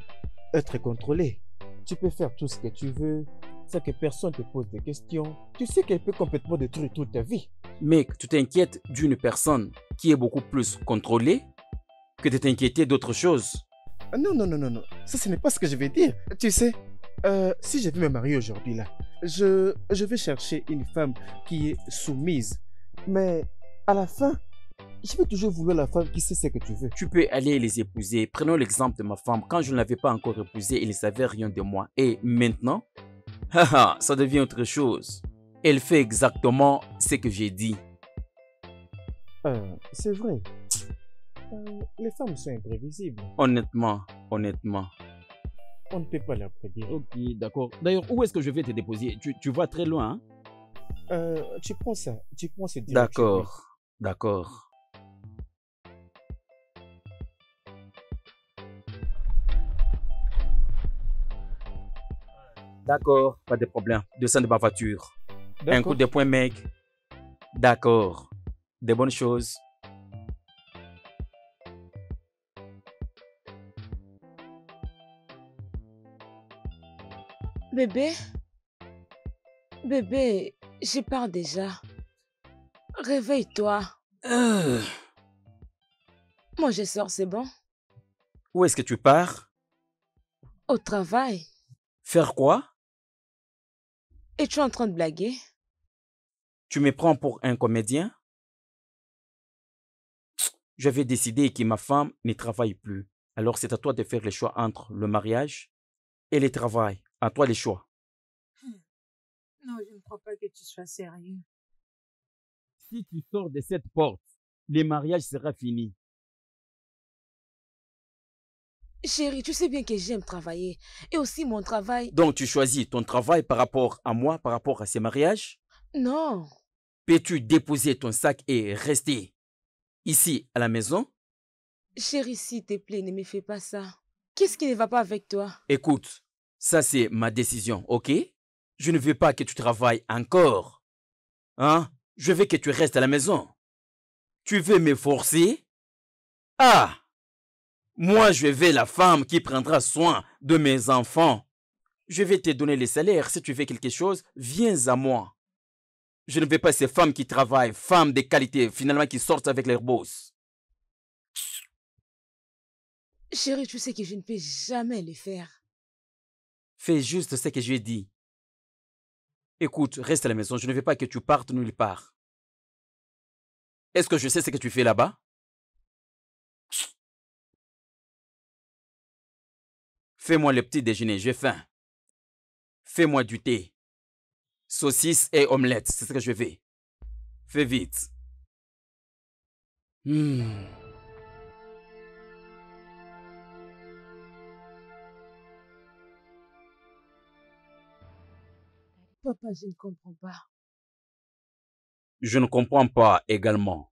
être contrôlé. Tu peux faire tout ce que tu veux, sans que personne te pose des questions. Tu sais qu'elle peut complètement détruire toute ta vie. Mec, tu t'inquiètes d'une personne qui est beaucoup plus contrôlée que de t'inquiéter d'autre chose. Non, non, non, non, non. Ça, ce n'est pas ce que je vais dire. Tu sais, si je vais me marier aujourd'hui, là, je vais chercher une femme qui est soumise. Mais à la fin, je vais toujours vouloir la femme qui sait ce que tu veux. Tu peux aller les épouser. Prenons l'exemple de ma femme. Quand je ne l'avais pas encore épousée, elle ne savait rien de moi. Et maintenant, ça devient autre chose. Elle fait exactement ce que j'ai dit. C'est vrai. Les femmes sont imprévisibles. Honnêtement. On ne peut pas la prédire. Ok, d'accord. D'ailleurs, où est-ce que je vais te déposer? Tu vas très loin, hein? Tu prends ça. Tu prends cette direction. D'accord. D'accord, pas de problème. Descends de ma voiture. Un coup de poing, mec. D'accord. Des bonnes choses. Bébé, je pars déjà. Réveille-toi. Moi, je sors, c'est bon? Où est-ce que tu pars? Au travail. Faire quoi? Es-tu en train de blaguer? Tu me prends pour un comédien? J'avais décidé que ma femme ne travaille plus. Alors c'est à toi de faire le choix entre le mariage et le travail. À toi les choix. Non, je ne crois pas que tu sois sérieux. Si tu sors de cette porte, le mariage sera fini. Chérie, tu sais bien que j'aime travailler. Et aussi mon travail... Donc tu choisis ton travail par rapport à moi, par rapport à ce mariage? Non. Peux-tu déposer ton sac et rester ici à la maison? Chérie, s'il te plaît, ne me fais pas ça. Qu'est-ce qui ne va pas avec toi? Écoute, ça c'est ma décision, ok? Je ne veux pas que tu travailles encore. Hein? Je veux que tu restes à la maison. Tu veux me forcer? Ah! Moi, je vais la femme qui prendra soin de mes enfants. Je vais te donner les salaires. Si tu veux quelque chose, viens à moi. Je ne veux pas ces femmes qui travaillent, femmes de qualité, finalement qui sortent avec leurs boss. Chérie, tu sais que je ne peux jamais le faire. Fais juste ce que je dis. Écoute, reste à la maison. Je ne veux pas que tu partes nulle part. Est-ce que je sais ce que tu fais là-bas? Fais-moi le petit déjeuner, j'ai faim. Fais-moi du thé. Saucisse et omelette, c'est ce que je veux. Fais vite. Papa, je ne comprends pas. Je ne comprends pas également.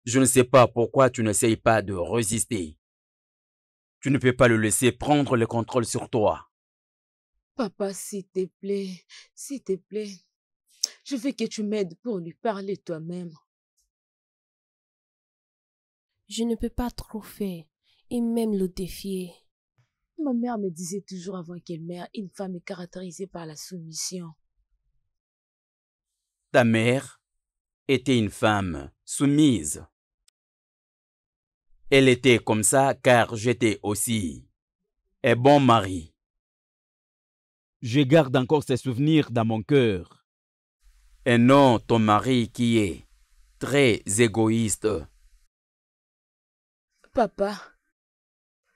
Je ne sais pas pourquoi tu n'essayes pas de résister. Tu ne peux pas le laisser prendre le contrôle sur toi. Papa, s'il te plaît, je veux que tu m'aides pour lui parler toi-même. Je ne peux pas trop faire et même le défier. Ma mère me disait toujours avant qu'elle meure, une femme est caractérisée par la soumission. Ta mère était une femme soumise. Elle était comme ça car j'étais aussi un bon mari. Je garde encore ces souvenirs dans mon cœur. Et non ton mari qui est très égoïste. Papa,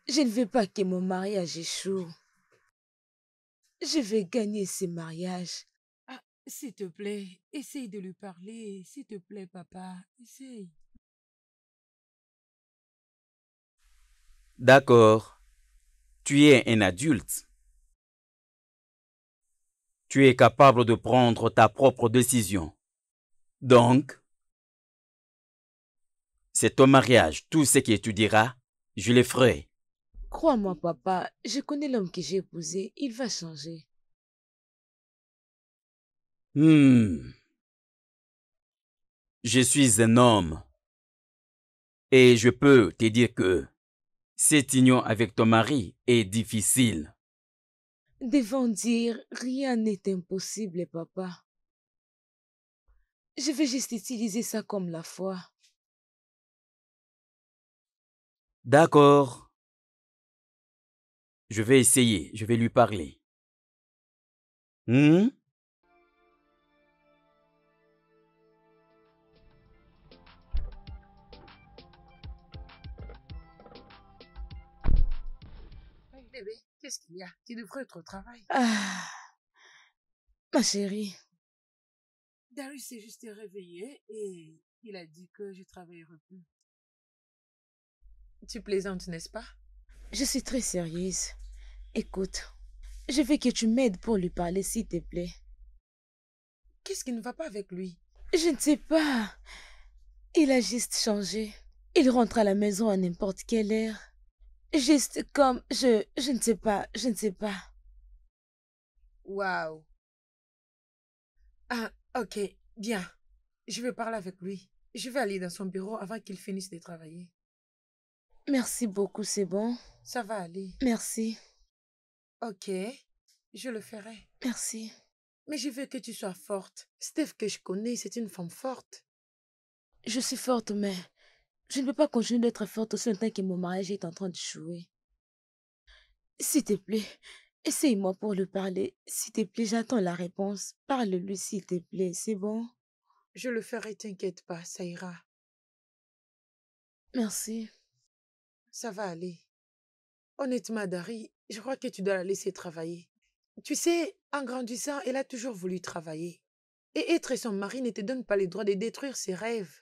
je ne veux pas que mon mariage échoue. Je vais gagner ce mariage. Ah, s'il te plaît, essaye de lui parler. S'il te plaît, papa, essaye. D'accord. Tu es un adulte. Tu es capable de prendre ta propre décision. Donc, C'est ton mariage. Tout ce que tu diras, je le ferai. Crois-moi, papa, je connais l'homme que j'ai épousé. Il va changer. Je suis un homme. Et je peux te dire que cette union avec ton mari est difficile. Devant dire, rien n'est impossible, papa. Je vais juste utiliser ça comme la foi. D'accord. Je vais essayer. Je vais lui parler. Bébé, qu'est-ce qu'il y a? Tu devrais être au travail. Ah, ma chérie. Darius s'est juste réveillé et il a dit que je travaillerai plus. Tu plaisantes, n'est-ce pas? Je suis très sérieuse. Écoute, je veux que tu m'aides pour lui parler, s'il te plaît. Qu'est-ce qui ne va pas avec lui? Je ne sais pas. Il a juste changé. Il rentre à la maison à n'importe quelle heure. Juste comme je ne sais pas, je ne sais pas. Waouh. Ah, ok, bien. Je vais parler avec lui. Je vais aller dans son bureau avant qu'il finisse de travailler. Merci beaucoup, c'est bon. Ça va aller. Merci. Ok, je le ferai. Merci. Mais je veux que tu sois forte. Steph que je connais, c'est une femme forte. Je suis forte, mais je ne peux pas continuer d'être forte aussi longtemps que mon mariage est en train de jouer. S'il te plaît, essaye-moi pour lui parler. S'il te plaît, j'attends la réponse. Parle-lui, s'il te plaît, c'est bon? Je le ferai, t'inquiète pas, ça ira. Merci. Ça va aller. Honnêtement, Dari, je crois que tu dois la laisser travailler. Tu sais, en grandissant, elle a toujours voulu travailler. Et être son mari ne te donne pas le droit de détruire ses rêves.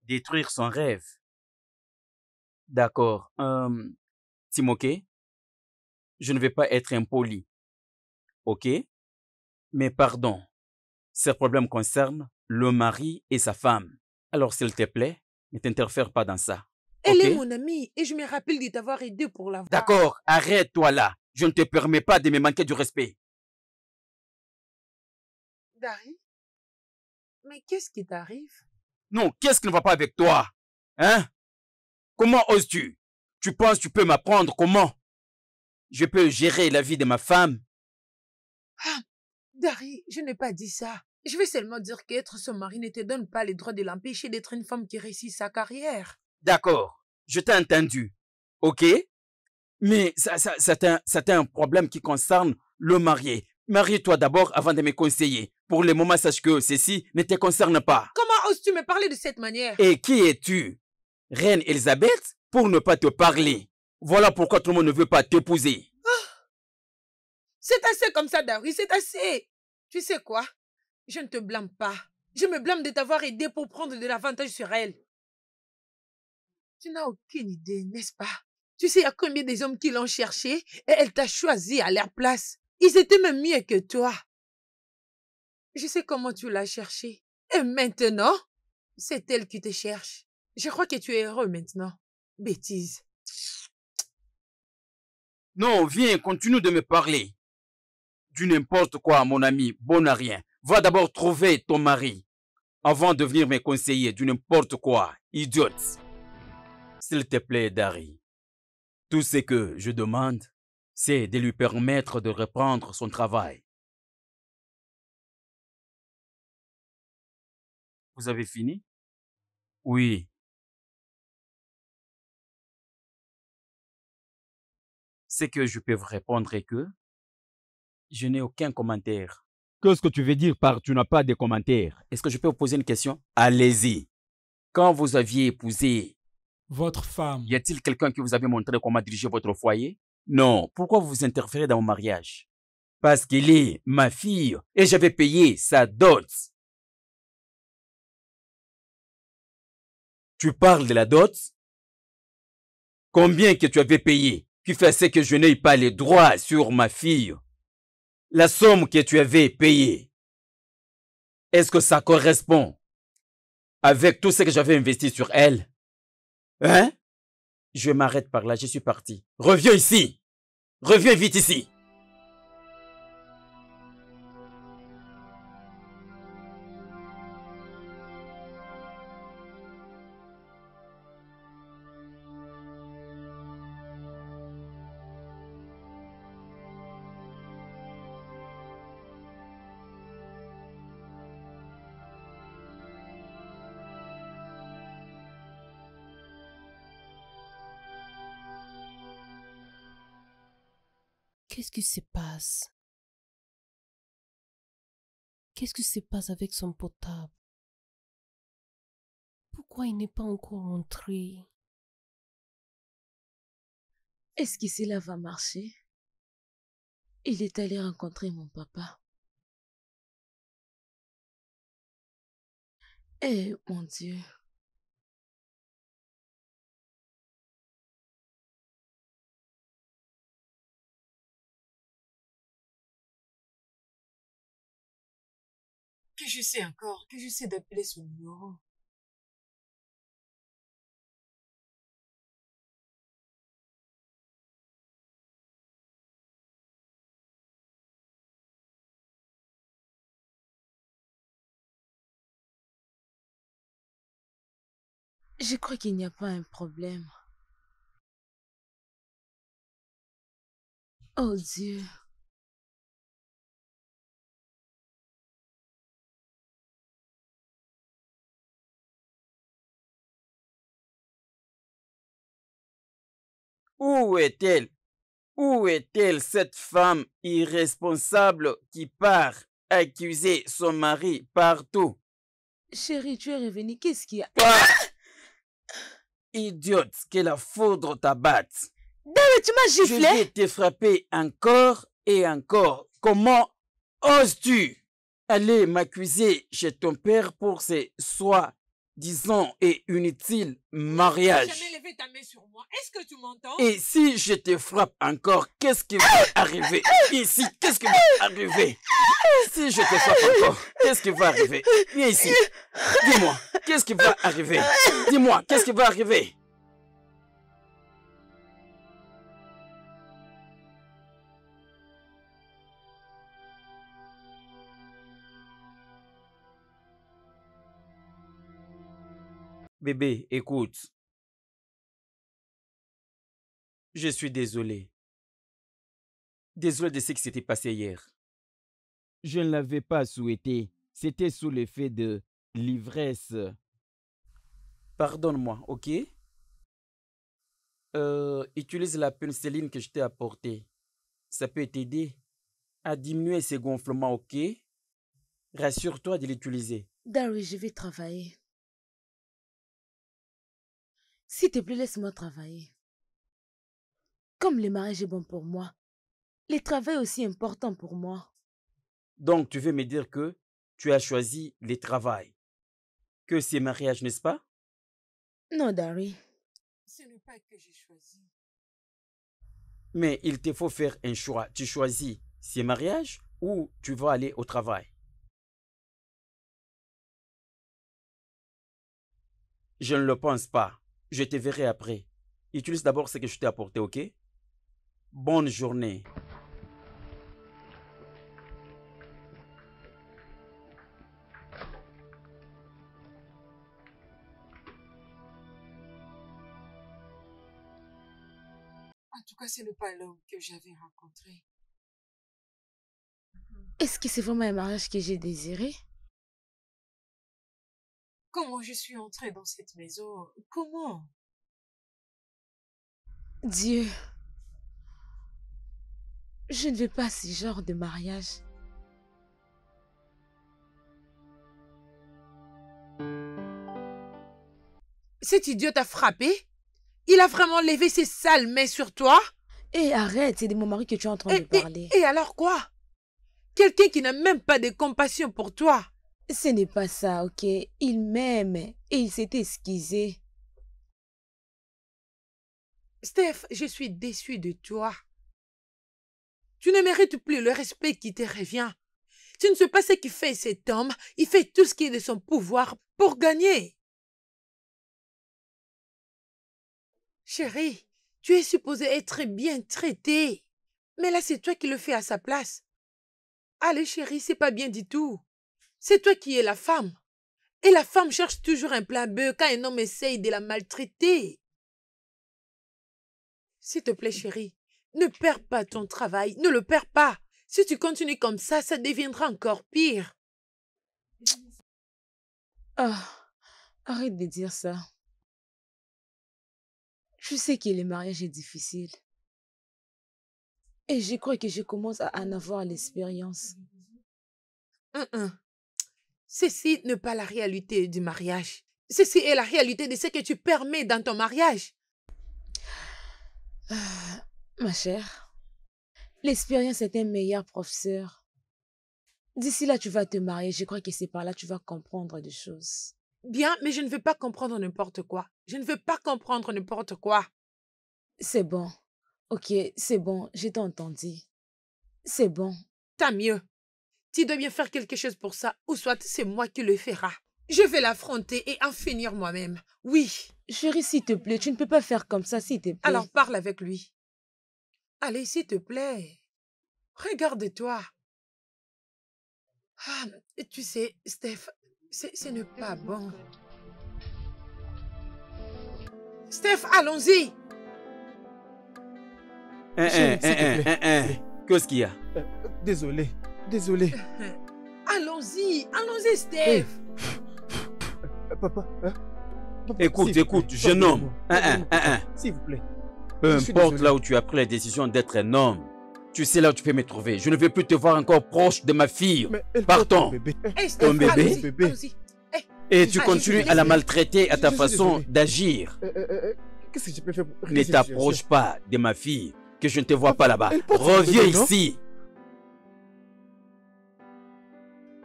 Détruire son rêve. D'accord. Timothée, je ne vais pas être impoli. Ok? Mais pardon. Ce problème concerne le mari et sa femme. Alors, s'il te plaît, ne t'interfère pas dans ça. Elle Ok? est mon amie et je me rappelle de t'avoir aidé pour la voir. D'accord, arrête-toi là. Je ne te permets pas de me manquer du respect. Dari, mais qu'est-ce qui t'arrive? Non, qu'est-ce qui ne va pas avec toi? Hein? Comment oses-tu? Tu penses que tu peux m'apprendre comment je peux gérer la vie de ma femme? Ah, Dari, je n'ai pas dit ça. Je vais seulement dire qu'être son mari ne te donne pas le droit de l'empêcher d'être une femme qui réussit sa carrière. D'accord, je t'ai entendu. Ok? Mais c'est un problème qui concerne le marié. Marie-toi d'abord avant de me conseiller. Pour le moment, sache que ceci ne te concerne pas. Comment oses-tu me parler de cette manière? Et qui es-tu? Reine Elisabeth? Pour ne pas te parler. Voilà pourquoi tout le monde ne veut pas t'épouser. C'est assez comme ça, Dari, c'est assez. Tu sais quoi? Je ne te blâme pas. Je me blâme de t'avoir aidé pour prendre de l'avantage sur elle. Tu n'as aucune idée, n'est-ce pas? Tu sais, il y a combien des hommes qui l'ont cherché et elle t'a choisi à leur place. Ils étaient même mieux que toi. Je sais comment tu l'as cherché. Et maintenant, c'est elle qui te cherche. Je crois que tu es heureux maintenant. Bêtise. Non, viens, continue de me parler. Du n'importe quoi, mon ami, bon à rien. Va d'abord trouver ton mari avant de venir me conseiller du n'importe quoi, idiote. S'il te plaît, Dari, tout ce que je demande, c'est de lui permettre de reprendre son travail. Vous avez fini? Oui. Ce que je peux vous répondre est que je n'ai aucun commentaire. Qu'est-ce que tu veux dire par tu n'as pas de commentaires? Est-ce que je peux vous poser une question? Allez-y. Quand vous aviez épousé, Votre femme. y a-t-il quelqu'un qui vous avait montré comment diriger votre foyer? Non. Pourquoi vous interférez dans mon mariage? Parce qu'elle est ma fille et j'avais payé sa dot. Tu parles de la dot? Combien que tu avais payé qui fait ce que je n'ai pas les droits sur ma fille? La somme que tu avais payée, est-ce que ça correspond avec tout ce que j'avais investi sur elle. Hein? Je m'arrête par là, je suis parti. Reviens ici. Reviens vite ici. Qu'est-ce qui se passe? Qu'est-ce qui se passe avec son portable? Pourquoi il n'est pas encore rentré? Est-ce que cela va marcher? Il est allé rencontrer mon papa. Eh, mon Dieu. Que je sais encore, que je sais d'appeler son numéro. Je crois qu'il n'y a pas un problème. Oh Dieu. Où est-elle? Où est-elle, cette femme irresponsable qui part accuser son mari partout? Chérie, tu es revenu. Qu'est-ce qu'il y a? Ah! Idiote, que la foudre t'abatte. David, tu m'as Je giflé? vais te frapper encore et encore. Comment oses-tu aller m'accuser chez ton père pour ces soi-disant et inutiles Tu n'as mariages? jamais levé ta main sur moi. Est-ce que tu m'entends? Et si je te frappe encore, qu'est-ce qui va arriver ici? Qu'est-ce qui va arriver? Si je te frappe encore, qu'est-ce qui va arriver? Viens ici. Dis-moi, qu'est-ce qui va arriver? Dis-moi, qu'est-ce qui va arriver? Bébé, écoute. Je suis désolé. Désolé de ce qui s'était passé hier. Je ne l'avais pas souhaité. C'était sous l'effet de l'ivresse. Pardonne-moi, ok? Utilise la pénicilline que je t'ai apportée. Ça peut t'aider à diminuer ces gonflements, ok? Rassure-toi de l'utiliser. David, je vais travailler. S'il te plaît, laisse-moi travailler. Comme le mariage est bon pour moi, le travail est aussi important pour moi. Donc, tu veux me dire que tu as choisi le travail, que c'est mariage, n'est-ce pas? Non, Dari. Ce n'est pas que j'ai choisi. Mais il te faut faire un choix. Tu choisis ces mariages ou tu vas aller au travail. Je ne le pense pas. Je te verrai après. Utilise d'abord ce que je t'ai apporté, ok? Bonne journée. En tout cas, ce n'est pas l'homme que j'avais rencontré. Est-ce que c'est vraiment un mariage que j'ai désiré? Comment je suis entrée dans cette maison? Comment? Dieu, je ne veux pas ce genre de mariage. Cet idiot t'a frappé? Il a vraiment levé ses sales mains sur toi? Hé, arrête, c'est de mon mari que tu es en train de parler. Et alors quoi? Quelqu'un qui n'a même pas de compassion pour toi. Ce n'est pas ça, ok? Il m'aime et il s'est excusé. Steph, je suis déçue de toi. Tu ne mérites plus le respect qui te revient. Tu ne sais pas ce qu'il fait cet homme. Il fait tout ce qui est de son pouvoir pour gagner. Chérie, tu es supposée être bien traitée. Mais là, c'est toi qui le fais à sa place. Allez, chérie, c'est pas bien du tout. C'est toi qui es la femme. Et la femme cherche toujours un plein bœuf quand un homme essaye de la maltraiter. S'il te plaît, chérie, ne perds pas ton travail. Ne le perds pas. Si tu continues comme ça deviendra encore pire. Ah, arrête de dire ça. Je sais que le mariage est difficile. Et je crois que je commence à en avoir l'expérience. Ceci n'est pas la réalité du mariage. Ceci est la réalité de ce que tu permets dans ton mariage. Ma chère, l'expérience est un meilleur professeur. D'ici là, tu vas te marier. Je crois que c'est par là que tu vas comprendre des choses. Bien, mais je ne veux pas comprendre n'importe quoi. Je ne veux pas comprendre n'importe quoi. C'est bon. Ok, c'est bon. Je t'ai entendu. C'est bon. Tant mieux. Tu dois bien faire quelque chose pour ça, ou soit c'est moi qui le ferai. Je vais l'affronter et en finir moi-même. Oui. Chérie, s'il te plaît, tu ne peux pas faire comme ça, s'il te plaît. Alors parle avec lui. Allez, s'il te plaît. Regarde-toi. Ah, tu sais, Steph, ce n'est pas bon. Steph, allons-y. Qu'est-ce qu'il y a? Désolé. Allons-y, Steph. Papa, hein? Papa, Écoute, s'il vous plaît, jeune homme. pardonnez-moi. S'il vous plaît. Peu Je suis importe désolé. là où tu as pris la décision d'être un homme, tu sais là où tu peux me trouver. Je ne veux plus te voir encore proche de ma fille. Mais elle porte Partons. mon bébé. Hey, Steph, Ton bébé? allons-y, Bébé. allons-y. Hey, Et tu Ah, continues je à la suis maltraiter à ta Je suis façon désolé. d'agir. Qu'est-ce que je peux faire pour Ne régler cette t'approche situation? pas de ma fille, que je ne te vois pas là-bas. elle porte son Reviens bébé, non? ici.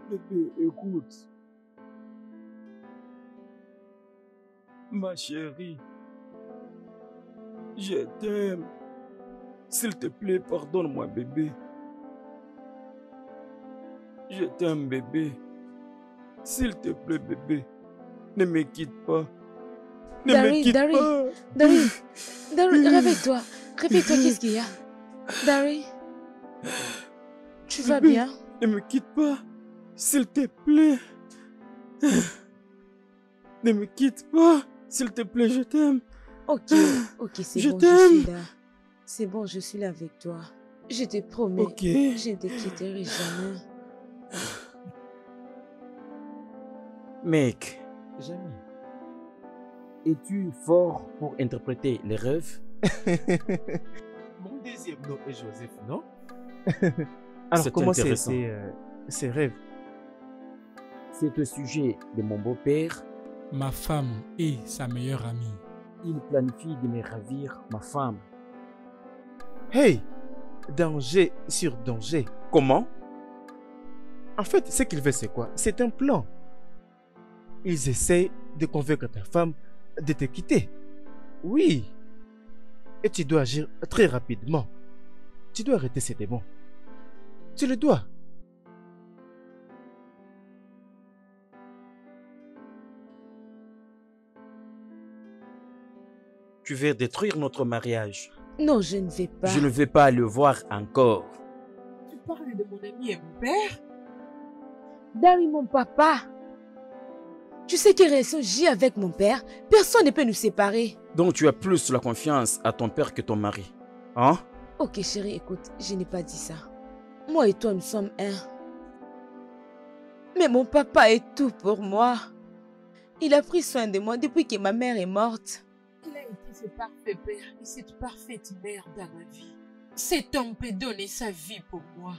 Bébé, écoute. Ma chérie, je t'aime. S'il te plaît, pardonne-moi, bébé. Je t'aime, bébé. S'il te plaît, bébé, ne me quitte pas. Ne me Dari, quitte Dari, pas. Dari, réveille-toi. Réveille-toi, qu'est-ce qu'il y a? Dari, tu vas Bébé. bien? Ne me quitte pas. S'il te plaît. Ne me quitte pas. S'il te plaît, je t'aime. Ok, c'est Je bon, je t'aime. suis là. C'est bon, je suis là avec toi. Je te promets, Ok. je ne te quitterai jamais. Mec, Jamais. es-tu fort pour interpréter les rêves? Mon deuxième nom est Joseph, non? Alors, C'est comment intéressant. ces rêves? C'est au sujet de mon beau-père. Ma femme et sa meilleure amie. Il planifie de me ravir ma femme. Hey! Danger sur danger. Comment? En fait, ce qu'il fait, c'est quoi? C'est un plan. Ils essayent de convaincre ta femme de te quitter. Oui. Et tu dois agir très rapidement. Tu dois arrêter ces démons. Tu le dois. Tu veux détruire notre mariage. Non, je ne vais pas. Je ne vais pas le voir encore. Tu parles de mon ami et mon père? Dari, mon papa. Tu sais quelle relation j'ai avec mon père? Personne ne peut nous séparer. Donc tu as plus la confiance à ton père que ton mari. Hein? Ok, chérie, écoute, je n'ai pas dit ça. Moi et toi, nous sommes un. Mais mon papa est tout pour moi. Il a pris soin de moi depuis que ma mère est morte. Il a été ce parfait père et cette parfaite mère dans ma vie. Cet homme peut donner sa vie pour moi.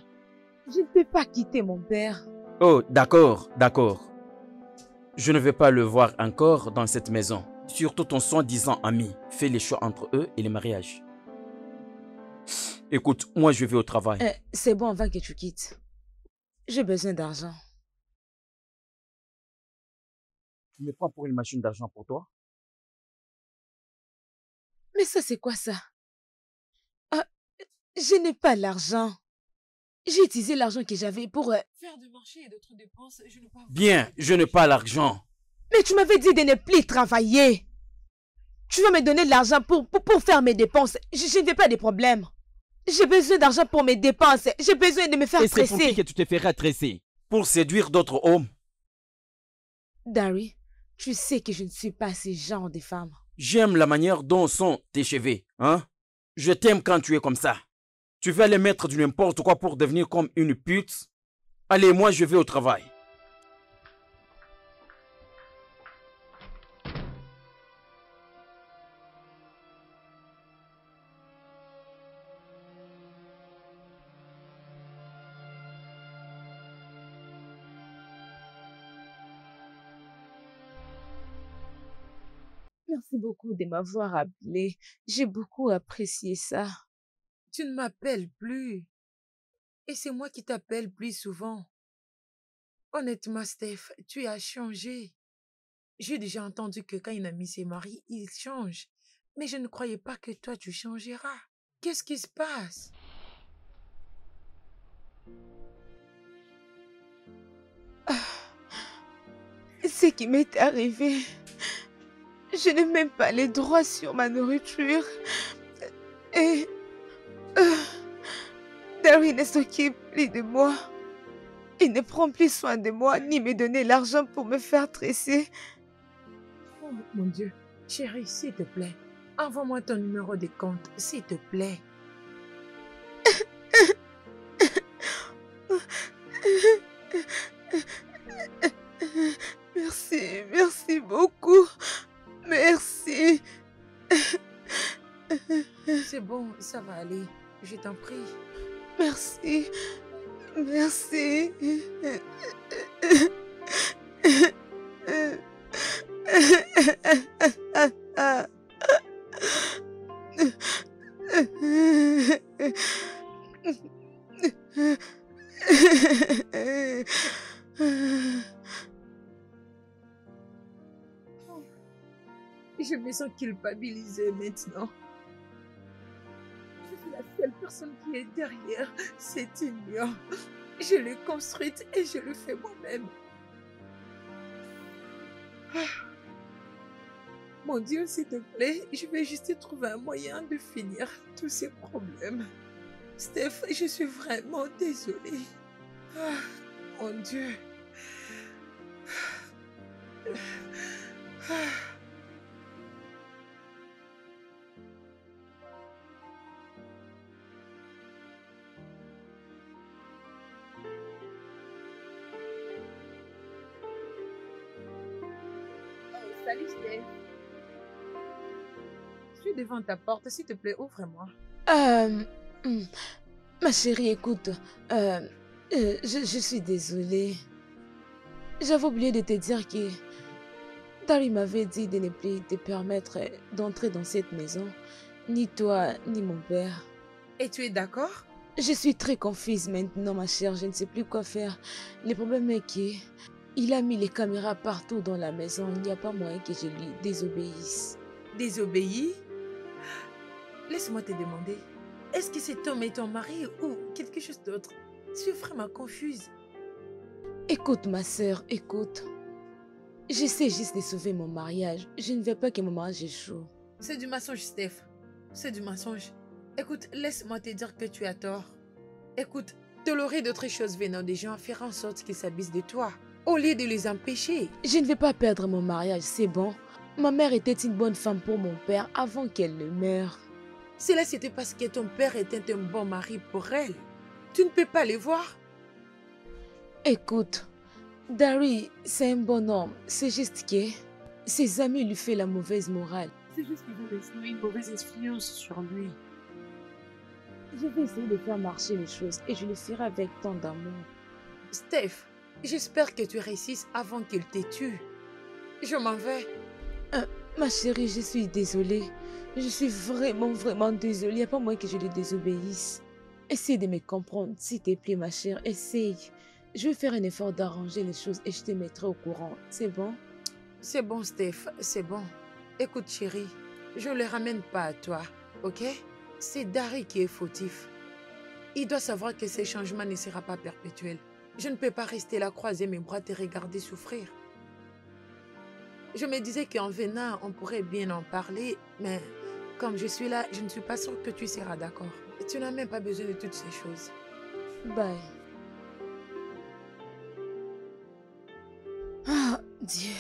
Je ne peux pas quitter mon père. Oh, d'accord, d'accord. Je ne vais pas le voir encore dans cette maison. Surtout ton soi-disant ami. Fais les choix entre eux et le mariage. Écoute, moi je vais au travail. C'est bon avant que tu quittes. J'ai besoin d'argent. Tu me prends pour une machine d'argent pour toi? Mais ça, c'est quoi ça? Ah, je n'ai pas l'argent. J'ai utilisé l'argent que j'avais pour faire du marché et d'autres dépenses. Je n'ai pas... Bien, je n'ai pas l'argent. Mais tu m'avais dit de ne plus travailler. Tu vas me donner de l'argent pour faire mes dépenses. Je ne veux pas de problèmes. J'ai besoin d'argent pour mes dépenses. J'ai besoin de me faire Et c'est pour tresser. qui que tu te feras tresser? Pour séduire d'autres hommes? Dari, tu sais que je ne suis pas ce genre de femme. J'aime la manière dont sont tes cheveux, hein? Je t'aime quand tu es comme ça. Tu veux aller mettre du n'importe quoi pour devenir comme une pute? Allez, moi je vais au travail. Merci beaucoup de m'avoir appelé. J'ai beaucoup apprécié ça. Tu ne m'appelles plus. Et c'est moi qui t'appelle plus souvent. Honnêtement, Steph, tu as changé. J'ai déjà entendu que quand une amie s'est mariée, il change. Mais je ne croyais pas que toi, tu changeras. Qu'est-ce qui se passe? Ce qui m'est arrivé, je n'ai même pas les droits sur ma nourriture. Et Dari ne s'occupe plus de moi. Il ne prend plus soin de moi, ni me donner l'argent pour me faire tresser. Oh mon Dieu, chérie, s'il te plaît, envoie-moi ton numéro de compte, s'il te plaît. Merci, merci beaucoup. Merci. C'est bon, ça va aller. Je t'en prie. Merci. Merci. Je me sens culpabilisée maintenant. Je suis la seule personne qui est derrière cette union. Je l'ai construite et je le fais moi-même. Mon Dieu, s'il te plaît, je vais juste trouver un moyen de finir tous ces problèmes. Steph, je suis vraiment désolée. Mon Dieu. Salut Steph. Je suis devant ta porte, s'il te plaît, ouvre-moi. Ma chérie, écoute, je suis désolée. J'avais oublié de te dire que Dari m'avait dit de ne plus te permettre d'entrer dans cette maison, ni toi, ni mon père. Et tu es d'accord? Je suis très confuse maintenant, ma chère, je ne sais plus quoi faire. Le problème est qu'il a mis les caméras partout dans la maison, il n'y a pas moyen que je lui désobéisse. Désobéis? Laisse-moi te demander, est-ce que cet homme est ton mari ou quelque chose d'autre? Je suis vraiment confuse. Écoute, ma sœur, écoute. J'essaie juste de sauver mon mariage. Je ne veux pas que mon mariage échoue. C'est du mensonge, Steph. C'est du mensonge. Écoute, laisse-moi te dire que tu as tort. Écoute, tolérer d'autres choses venant des gens faire en sorte qu'ils s'abusent de toi, au lieu de les empêcher. Je ne vais pas perdre mon mariage, c'est bon. Ma mère était une bonne femme pour mon père avant qu'elle ne meure. Cela c'était parce que ton père était un bon mari pour elle. Tu ne peux pas les voir? Écoute, Dari, c'est un bon homme. C'est juste que ses amis lui font la mauvaise morale. C'est juste qu'ils vont laisser une mauvaise influence sur lui. Je vais essayer de faire marcher les choses et je le ferai avec tant d'amour. Steph, j'espère que tu réussisses avant qu'il te tue. Je m'en vais. Ma chérie, je suis désolée. Je suis vraiment désolée. Il n'y a pas moyen que je lui désobéisse. Essaye de me comprendre, s'il te plaît, ma chère. Essaye. Je vais faire un effort d'arranger les choses et je te mettrai au courant. C'est bon? C'est bon, Steph, c'est bon. Écoute, chérie, je ne le ramène pas à toi, ok? C'est Dari qui est fautif. il doit savoir que ces changements ne seront pas perpétuels. Je ne peux pas rester là, croiser mes bras, te regarder souffrir. Je me disais qu'en venant, on pourrait bien en parler, mais comme je suis là, je ne suis pas sûre que tu seras d'accord. Tu n'as même pas besoin de toutes ces choses. Bye. Ah, Dieu.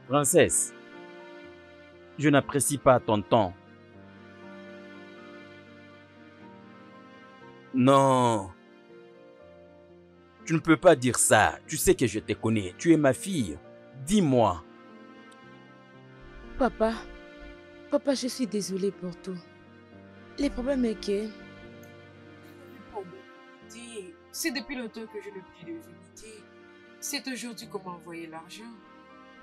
Princesse, je n'apprécie pas ton temps. Non. Tu ne peux pas dire ça. Tu sais que je te connais. Tu es ma fille. Dis-moi. Papa, je suis désolée pour tout. Le problème est que... C'est depuis longtemps que je n'ai plus de vérité. C'est aujourd'hui qu'on m'a envoyé l'argent.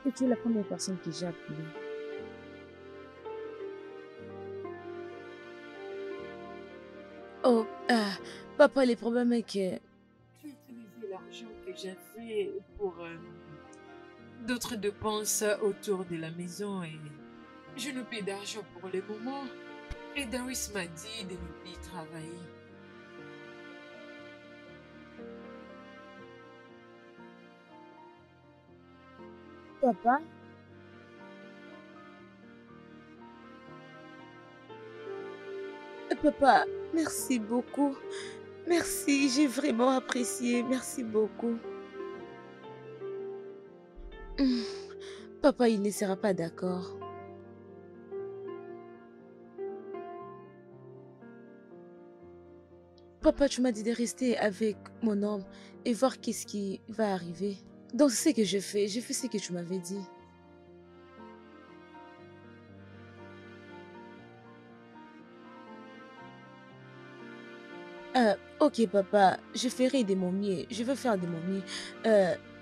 Et tu es la première personne que j'ai appelée. Oh, papa, le problème est que... J'ai utilisé l'argent que j'ai fait pour d'autres dépenses autour de la maison et je n'ai plus d'argent pour le moment. Et Darius m'a dit de ne plus travailler. Papa? Papa, merci beaucoup. Merci, j'ai vraiment apprécié. Merci beaucoup. Papa, il ne sera pas d'accord. Papa, tu m'as dit de rester avec mon homme et voir qu'est-ce qui va arriver. Donc, c'est ce que je fais. Je fais ce que tu m'avais dit. Ok, papa, je ferai de mon mieux. Je veux faire de mon mieux.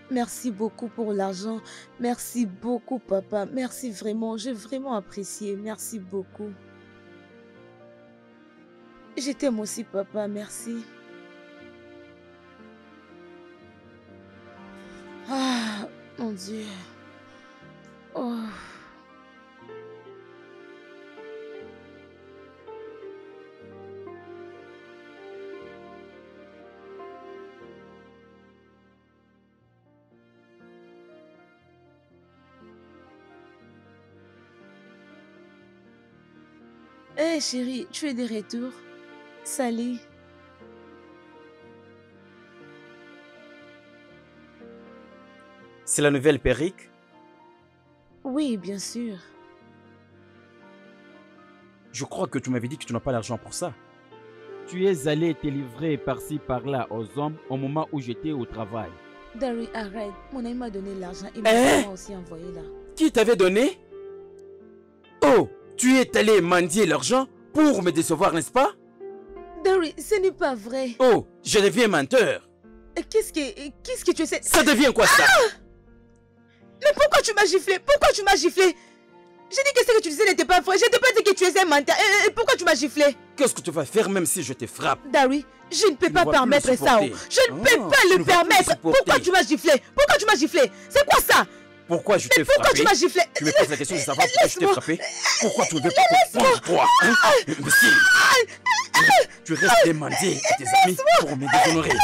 Merci beaucoup pour l'argent. Merci beaucoup, papa. Merci vraiment. J'ai vraiment apprécié. Merci beaucoup. Je t'aime aussi, papa. Merci. Ah, mon Dieu. Oh. Hé, chérie, tu es de retour? Salut. C'est la nouvelle perruque? Oui, bien sûr. Je crois que tu m'avais dit que tu n'as pas l'argent pour ça. Tu es allé te livrer par-ci par-là aux hommes au moment où j'étais au travail. Dari, arrête. Mon ami m'a donné l'argent et m'a aussi envoyé là. Qui t'avait donné? Oh, tu es allé mendier l'argent pour me décevoir, n'est-ce pas? Dari, ce n'est pas vrai. Oh, je deviens menteur. Qu'est-ce que tu essaies... Ça devient quoi ça? Mais pourquoi tu m'as giflé? Pourquoi tu m'as giflé? J'ai dit que ce que tu disais n'était pas vrai. Je t'ai pas dit que tu étais un menteur. Et pourquoi tu m'as giflé? Qu'est-ce que tu vas faire même si je te frappe? Dari, je ne peux pas permettre ça. Je ne peux pas le permettre. Pourquoi tu m'as giflé? Pourquoi tu m'as giflé? C'est quoi ça? Pourquoi je t'ai frappé? Pourquoi tu m'as giflé? Tu me poses la question de savoir pourquoi je t'ai frappé? Pourquoi tu ne veux pas comprendre, toi, hein? Imbécile! Tu restes demandé à tes amis pour me déshonorer.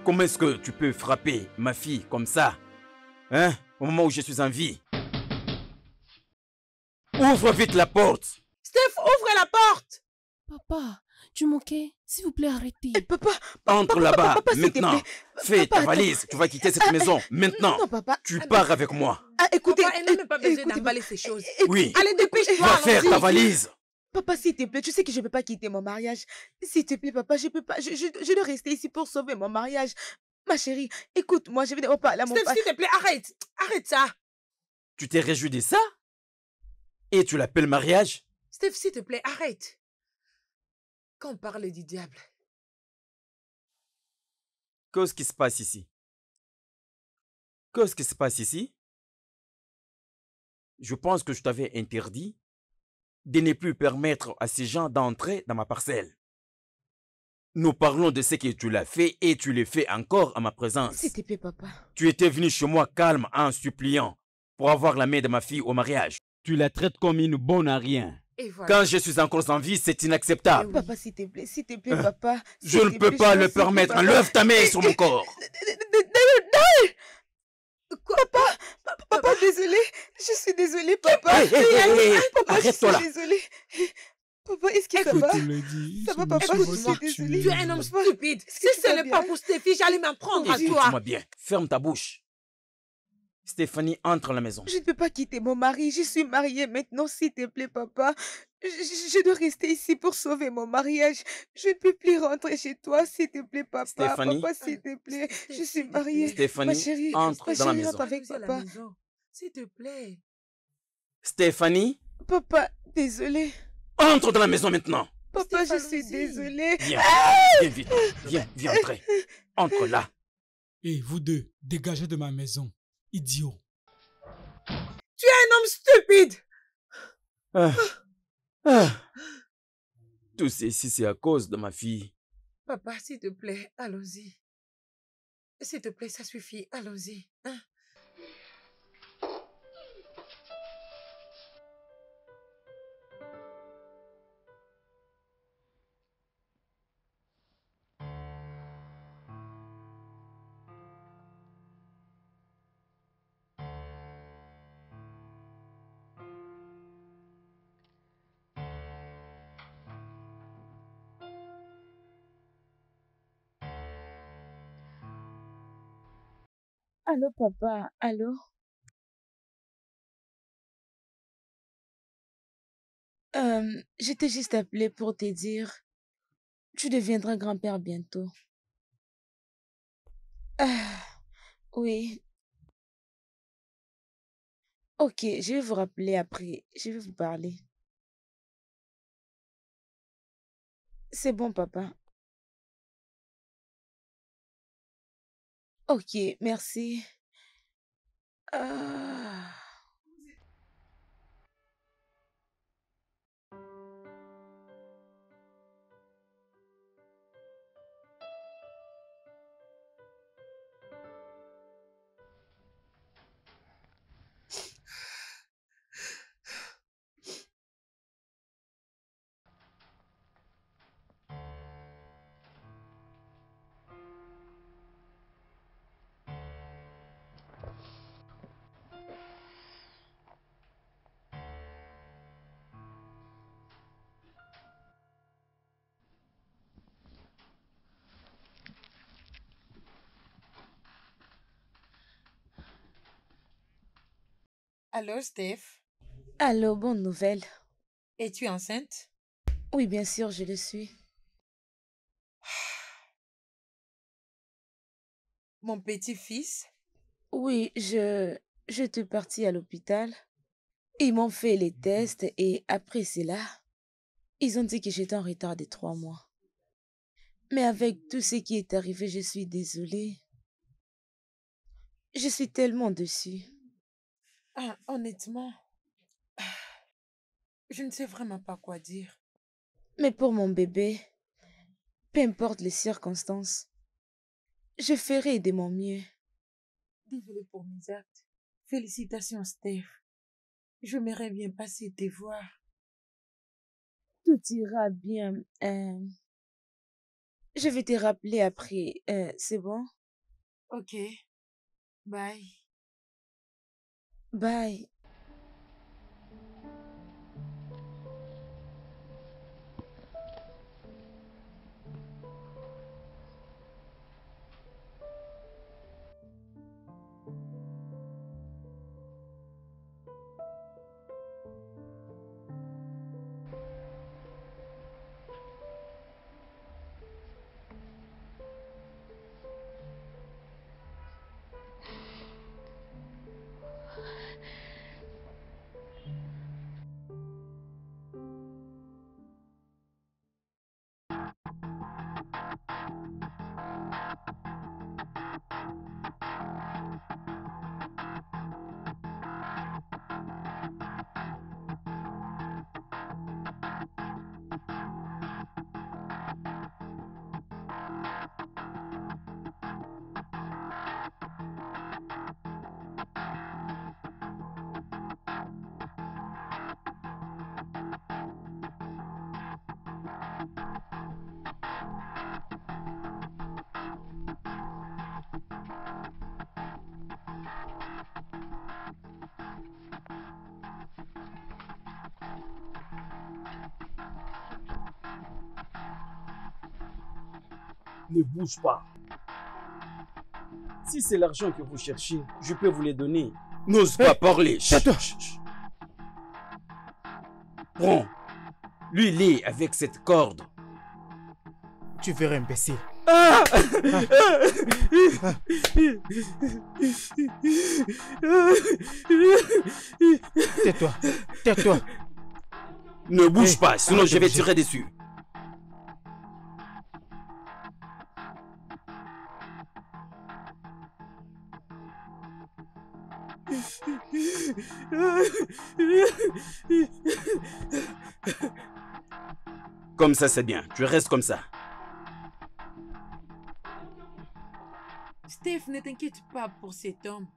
Comment est-ce que tu peux frapper ma fille comme ça? Hein? Au moment où je suis en vie? Ouvre vite la porte! Steph, ouvre la porte! Papa, tu manquais. S'il vous plaît, arrêtez. Papa, entre là-bas, maintenant. Fais ta Papa, valise, tu vas quitter cette maison, maintenant. Non, papa. Tu pars avec moi. Écoutez, Papa, elle n'a même pas besoin d'emballer ces choses. Oui, Allez, dépêche-toi. va faire ta allons-y. valise. Papa, s'il te plaît, tu sais que je ne peux pas quitter mon mariage. S'il te plaît, papa, je peux pas. Je dois rester ici pour sauver mon mariage. Ma chérie, écoute-moi, je vais d'abord parler à mon Steph, père. s'il te plaît, arrête. Arrête ça. Tu t'es réjoui de ça? Et tu l'appelles mariage? Steph, s'il te plaît, arrête. Quand on parle du diable. Qu'est-ce qui se passe ici? Qu'est-ce qui se passe ici? je pense que je t'avais interdit de ne plus permettre à ces gens d'entrer dans ma parcelle. Nous parlons de ce que tu l'as fait et tu le fais encore à ma présence. S'il te plaît, papa. Tu étais venu chez moi calme en suppliant pour avoir la main de ma fille au mariage. Tu la traites comme une bonne à rien. Et voilà. Quand je suis encore en vie, c'est inacceptable. Papa, s'il te plaît, papa. Je ne peux pas le permettre. Enlève ta main sur mon corps. Quoi? Papa, désolé. Je suis désolée, papa. Hey, Papa, arrête-toi là. je suis désolée. Papa, est-ce que ça Écoute, va? Je te l'ai dit, Ça va, ce papa, monsieur je va suis te désolée. Tu es un homme stupide. Si tu ce vas n'est bien? pas pour Stéphie, j'allais m'en prendre à toi. Écoute-moi bien. Ferme ta bouche. Stéphanie, entre à la maison. Je ne peux pas quitter mon mari. Je suis mariée maintenant, s'il te plaît, papa. Je dois rester ici pour sauver mon mariage. Je ne peux plus rentrer chez toi, s'il te plaît, papa. Stéphanie. Papa, s'il te plaît. Je suis S'il te mariée. plaît. Stéphanie, Ma chérie, entre ma dans la chérie, maison. rentre avec À la papa. maison. S'il te plaît. Stéphanie, Papa, désolé. entre dans la maison maintenant. Papa, je Stéphane suis aussi. désolée. Viens, viens vite. Viens entrer. Entre là. Et vous deux, dégagez de ma maison. Idiot. Tu es un homme stupide. Tout ceci, c'est à cause de ma fille. Papa, s'il te plaît, allons-y. S'il te plaît, ça suffit. Allons-y. Hein? Allô, papa, allô? Je t'ai juste appelé pour te dire, tu deviendras grand-père bientôt. Ah, oui. Ok, je vais vous rappeler après. Je vais vous parler. C'est bon, papa. Ok, merci. Ah. Allô, Steph. Allô, bonne nouvelle. Es-tu enceinte? Oui, bien sûr, je le suis. Mon petit-fils? Oui, je suis partie à l'hôpital. Ils m'ont fait les tests et après cela, ils ont dit que j'étais en retard de 3 mois. Mais avec tout ce qui est arrivé, je suis désolée. Je suis tellement déçue. Ah, honnêtement, je ne sais vraiment pas quoi dire. Mais pour mon bébé, peu importe les circonstances, je ferai de mon mieux. Désolée pour mes actes. Félicitations, Steph. J'aimerais bien passer te voir. Tout ira bien. Je vais te rappeler après. C'est bon? Ok. Bye. Bye. Ne bouge pas. Si c'est l'argent que vous cherchez, je peux vous les donner. N'ose pas parler. Tais-toi. Prends. Lui, il est avec cette corde. Tu verras, imbécile. Tais-toi. Tais-toi. Ne bouge Hey, pas, sinon arrête je de vais bouger. tirer dessus. Comme ça, c'est bien. Tu restes comme ça. Steph, ne t'inquiète pas pour cet homme.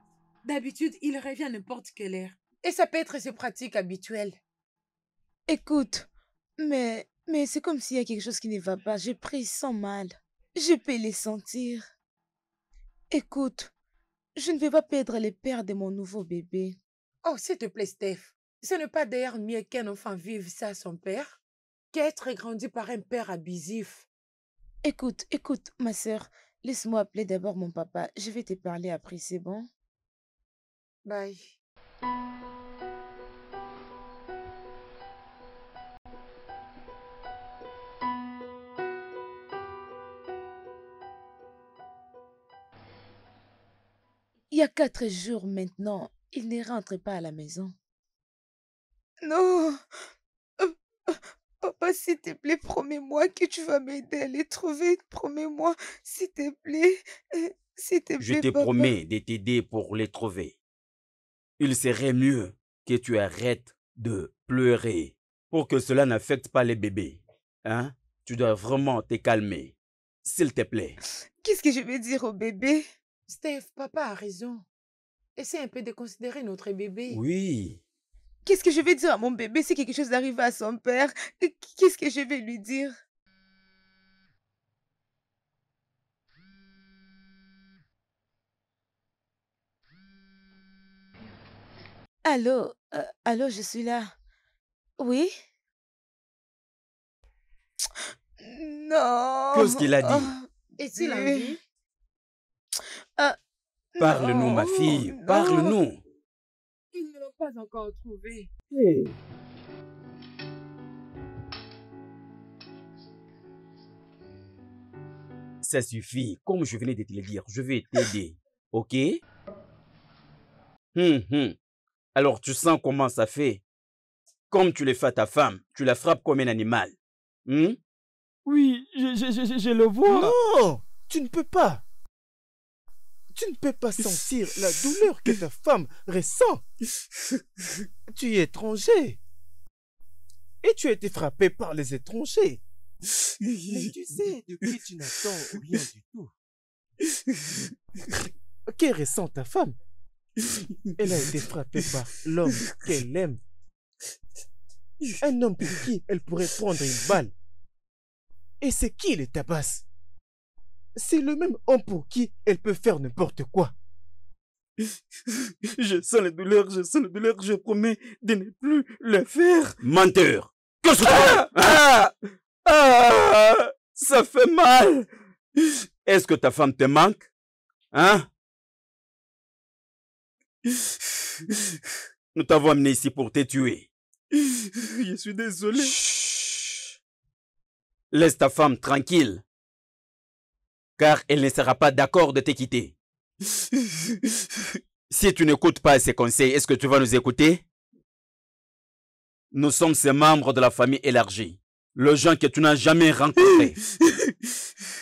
D'habitude, il revient à n'importe quelle heure. Et ça peut être ses pratiques habituelles. Écoute, mais c'est comme s'il y a quelque chose qui ne va pas. Je pressens mal. Je peux les sentir. Écoute, je ne vais pas perdre les pères de mon nouveau bébé. Oh, s'il te plaît, Steph. Ce n'est pas d'ailleurs mieux qu'un enfant vive ça à son père qu'être grandi par un père abusif. Écoute, ma sœur, laisse-moi appeler d'abord mon papa. Je vais te parler après, c'est bon? Bye. Il y a 4 jours maintenant, il ne rentre pas à la maison. Non! Euh, euh, Papa, s'il te plaît, promets-moi que tu vas m'aider à les trouver. Promets-moi, s'il te plaît. S'il te Je plaît, te papa. promets de t'aider pour les trouver. Il serait mieux que tu arrêtes de pleurer pour que cela n'affecte pas les bébés. Hein? Tu dois vraiment te calmer. S'il te plaît. Qu'est-ce que je vais dire au bébé? Steph, papa a raison. Essaie un peu de considérer notre bébé. Oui. Qu'est-ce que je vais dire à mon bébé si quelque chose arrive à son père? Qu'est-ce que je vais lui dire? Allô? Allô, je suis là. Oui? Non! Qu'est-ce qu'il a dit? Oh, Est-il en Dieu. vie? Ah, Parle-nous, ma non, fille. non. Parle-nous. Ils ne l'ont pas encore trouvé. Ça suffit. Comme je venais de te le dire, je vais t'aider. Ok? Alors, tu sens comment ça fait? Comme tu le fais à ta femme, tu la frappes comme un animal. Oui, je le vois. Non, tu ne peux pas. Tu ne peux pas sentir la douleur que ta femme ressent. Tu es étranger. Et tu as été frappé par les étrangers. Mais tu sais, depuis tu n'attends rien du tout. Que ressent ta femme? Elle a été frappée par l'homme qu'elle aime. Un homme pour qui elle pourrait prendre une balle. Et c'est qui les tabasse? C'est le même homme pour qui elle peut faire n'importe quoi. Je sens les douleurs, je promets de ne plus le faire. Menteur! Qu'est-ce que tu veux? Ça fait mal. Est-ce que ta femme te manque? Hein? Nous t'avons amené ici pour te tuer. Je suis désolé. Chut. Laisse ta femme tranquille. Car elle ne sera pas d'accord de te quitter. Si tu n'écoutes pas ses conseils, est-ce que tu vas nous écouter? Nous sommes ces membres de la famille élargie. Le gens que tu n'as jamais rencontrés.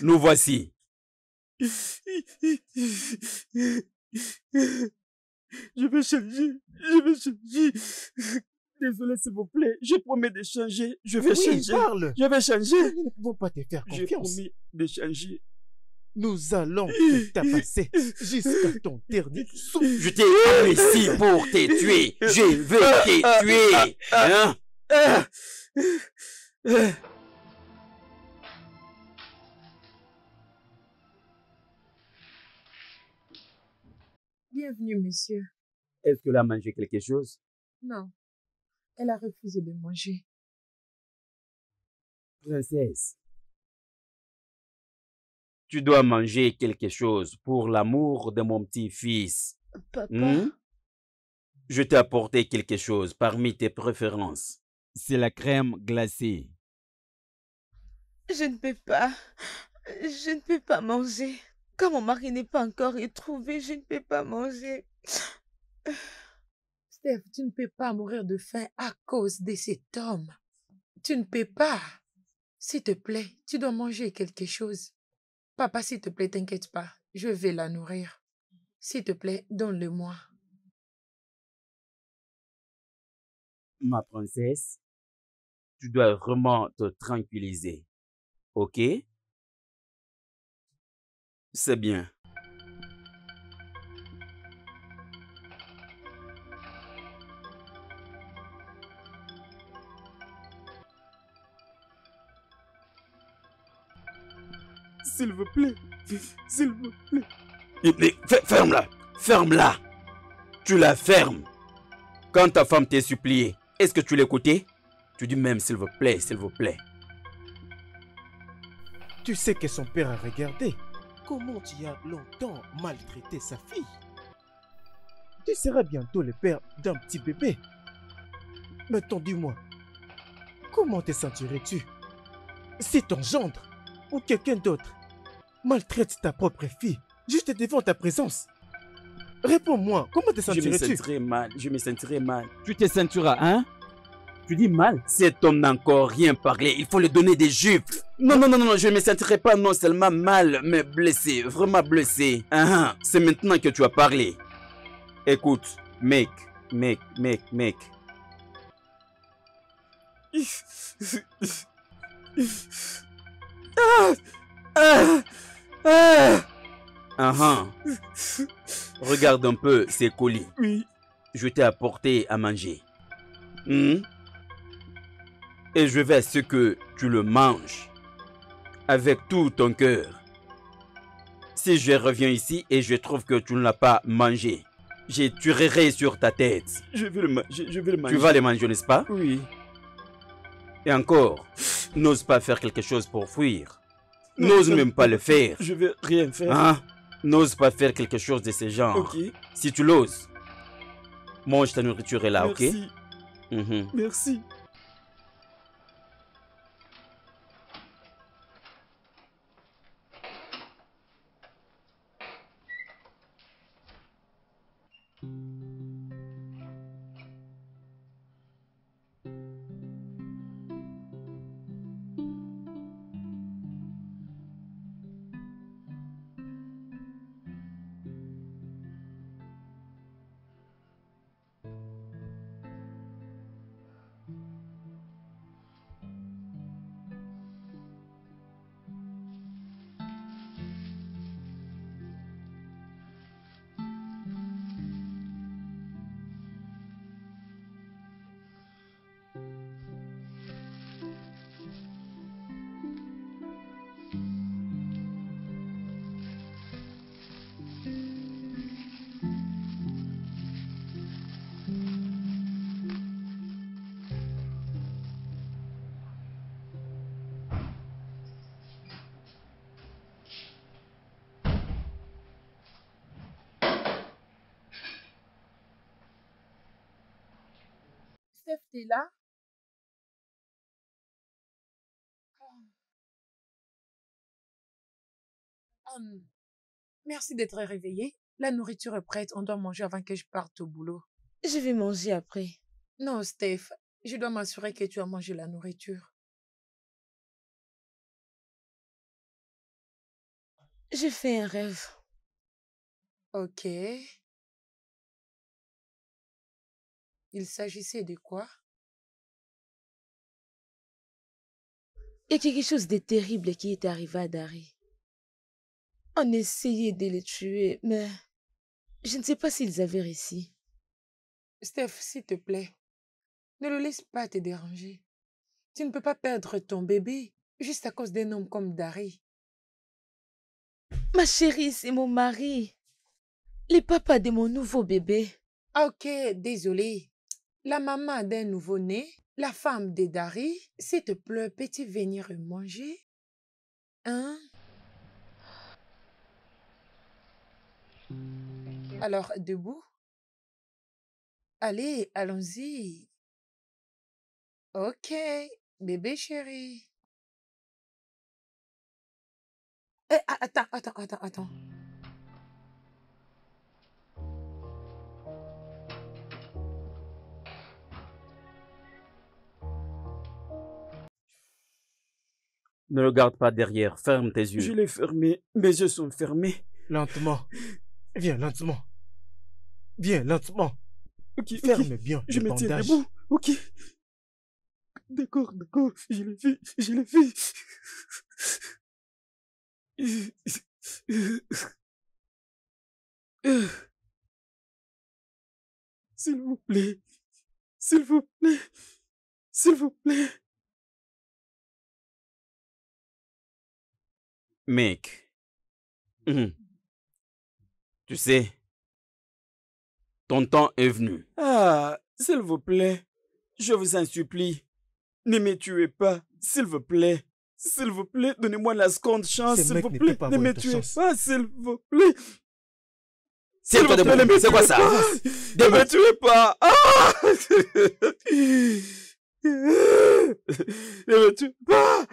Nous voici. Je vais changer. Désolé, s'il vous plaît. Je promets de changer. Je vais changer. Parle. Je vais changer. Nous ne pouvons pas te faire J'ai confiance. promis de changer. Nous allons te tabasser jusqu'à ton dernier souffle. Je t'ai amené ici pour te tuer. Je vais te tuer. Hein? Bienvenue, monsieur. Est-ce qu'elle a mangé quelque chose? Non, elle a refusé de manger. Princesse, Tu dois manger quelque chose pour l'amour de mon petit-fils. Papa, Je t'ai apporté quelque chose parmi tes préférences. C'est la crème glacée. je ne peux pas. Je ne peux pas manger. Quand mon mari n'est pas encore retrouvé, je ne peux pas manger. Steph, tu ne peux pas mourir de faim à cause de cet homme. Tu ne peux pas. S'il te plaît, tu dois manger quelque chose. Papa, s'il te plaît, t'inquiète pas. Je vais la nourrir. S'il te plaît, donne-le-moi. Ma princesse, tu dois vraiment te tranquilliser. Ok? C'est bien. S'il vous plaît. S'il vous plaît. Ferme-la! Ferme-la! Tu la fermes. Quand ta femme t'a supplié, est-ce que tu l'écoutais? Tu dis même s'il vous plaît, s'il vous plaît. Tu sais que son père a regardé. Comment tu as longtemps maltraité sa fille? Tu seras bientôt le père d'un petit bébé. Maintenant, dis-moi, comment te sentirais-tu si ton gendre ou quelqu'un d'autre maltraite ta propre fille juste devant ta présence? Réponds-moi, comment te Je me sentirais-tu? sentirais mal, je me sentirais mal. Tu te sentiras, hein? Tu dis mal? Cet homme n'a encore rien parlé, il faut lui donner des jupes. Non, non, non, non, je ne me sentirais pas non seulement mal, mais blessé, vraiment blessé. C'est maintenant que tu as parlé. Écoute, mec. Regarde un peu ces colis. Oui. Je t'ai apporté à manger. Et je veux à ce que tu le manges avec tout ton cœur. Si je reviens ici et je trouve que tu ne l'as pas mangé, je tuerai sur ta tête. Je vais le manger. Tu vas le manger, n'est-ce pas? Oui. Et encore, n'ose pas faire quelque chose pour fuir. N'ose même pas le faire. Je vais rien faire. N'ose pas faire quelque chose de ce genre. Ok. Si tu l'oses, mange ta nourriture est là, Merci. ok? Merci. Steph, t'es là? Merci d'être réveillé. La nourriture est prête. On doit manger avant que je parte au boulot. Je vais manger après. Non, Steph, je dois m'assurer que tu as mangé la nourriture. J'ai fait un rêve. Ok. Il s'agissait de quoi? Il y a quelque chose de terrible qui est arrivé à Dari. On essayait de les tuer, mais je ne sais pas s'ils avaient réussi. Steph, s'il te plaît, ne le laisse pas te déranger. Tu ne peux pas perdre ton bébé juste à cause d'un homme comme Dari. Ma chérie, c'est mon mari. Le papa de mon nouveau bébé. Ah, ok, désolé. La maman d'un nouveau-né, la femme de Dari, s'il te plaît, peux-tu venir manger? Hein? Alors, debout. Allez, allons-y. Ok, bébé chéri. Attends. Ne regarde pas derrière, ferme tes Je yeux. l'ai fermé, mes yeux sont fermés. Lentement. Viens lentement. Viens lentement. Ok, Ferme bien je le me tiens bandage. debout. Ok. D'accord, je l'ai fait. S'il vous plaît, s'il vous plaît, s'il vous plaît. Mec, tu sais, ton temps est venu. Ah, s'il vous plaît, je vous en supplie, ne me tuez pas, s'il vous plaît. S'il vous plaît, donnez-moi la seconde chance, Ce s'il mec vous ne plaît. peut pas Ne avoir me ta tuez chance. pas, s'il vous plaît. Tiens-toi S'il vous plaît, debout, c'est quoi ça? Ne me tuez pas. Ah ne me tuez pas.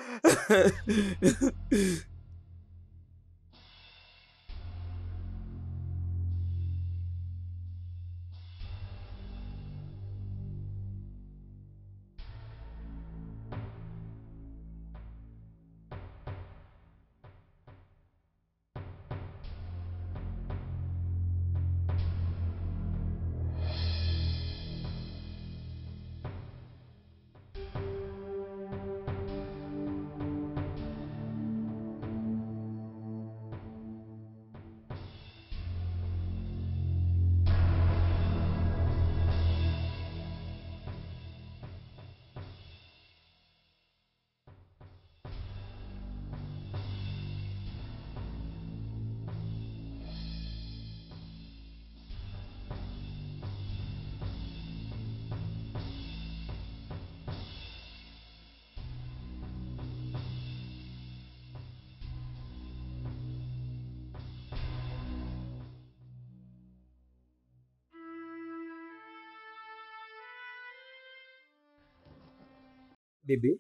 Bébé,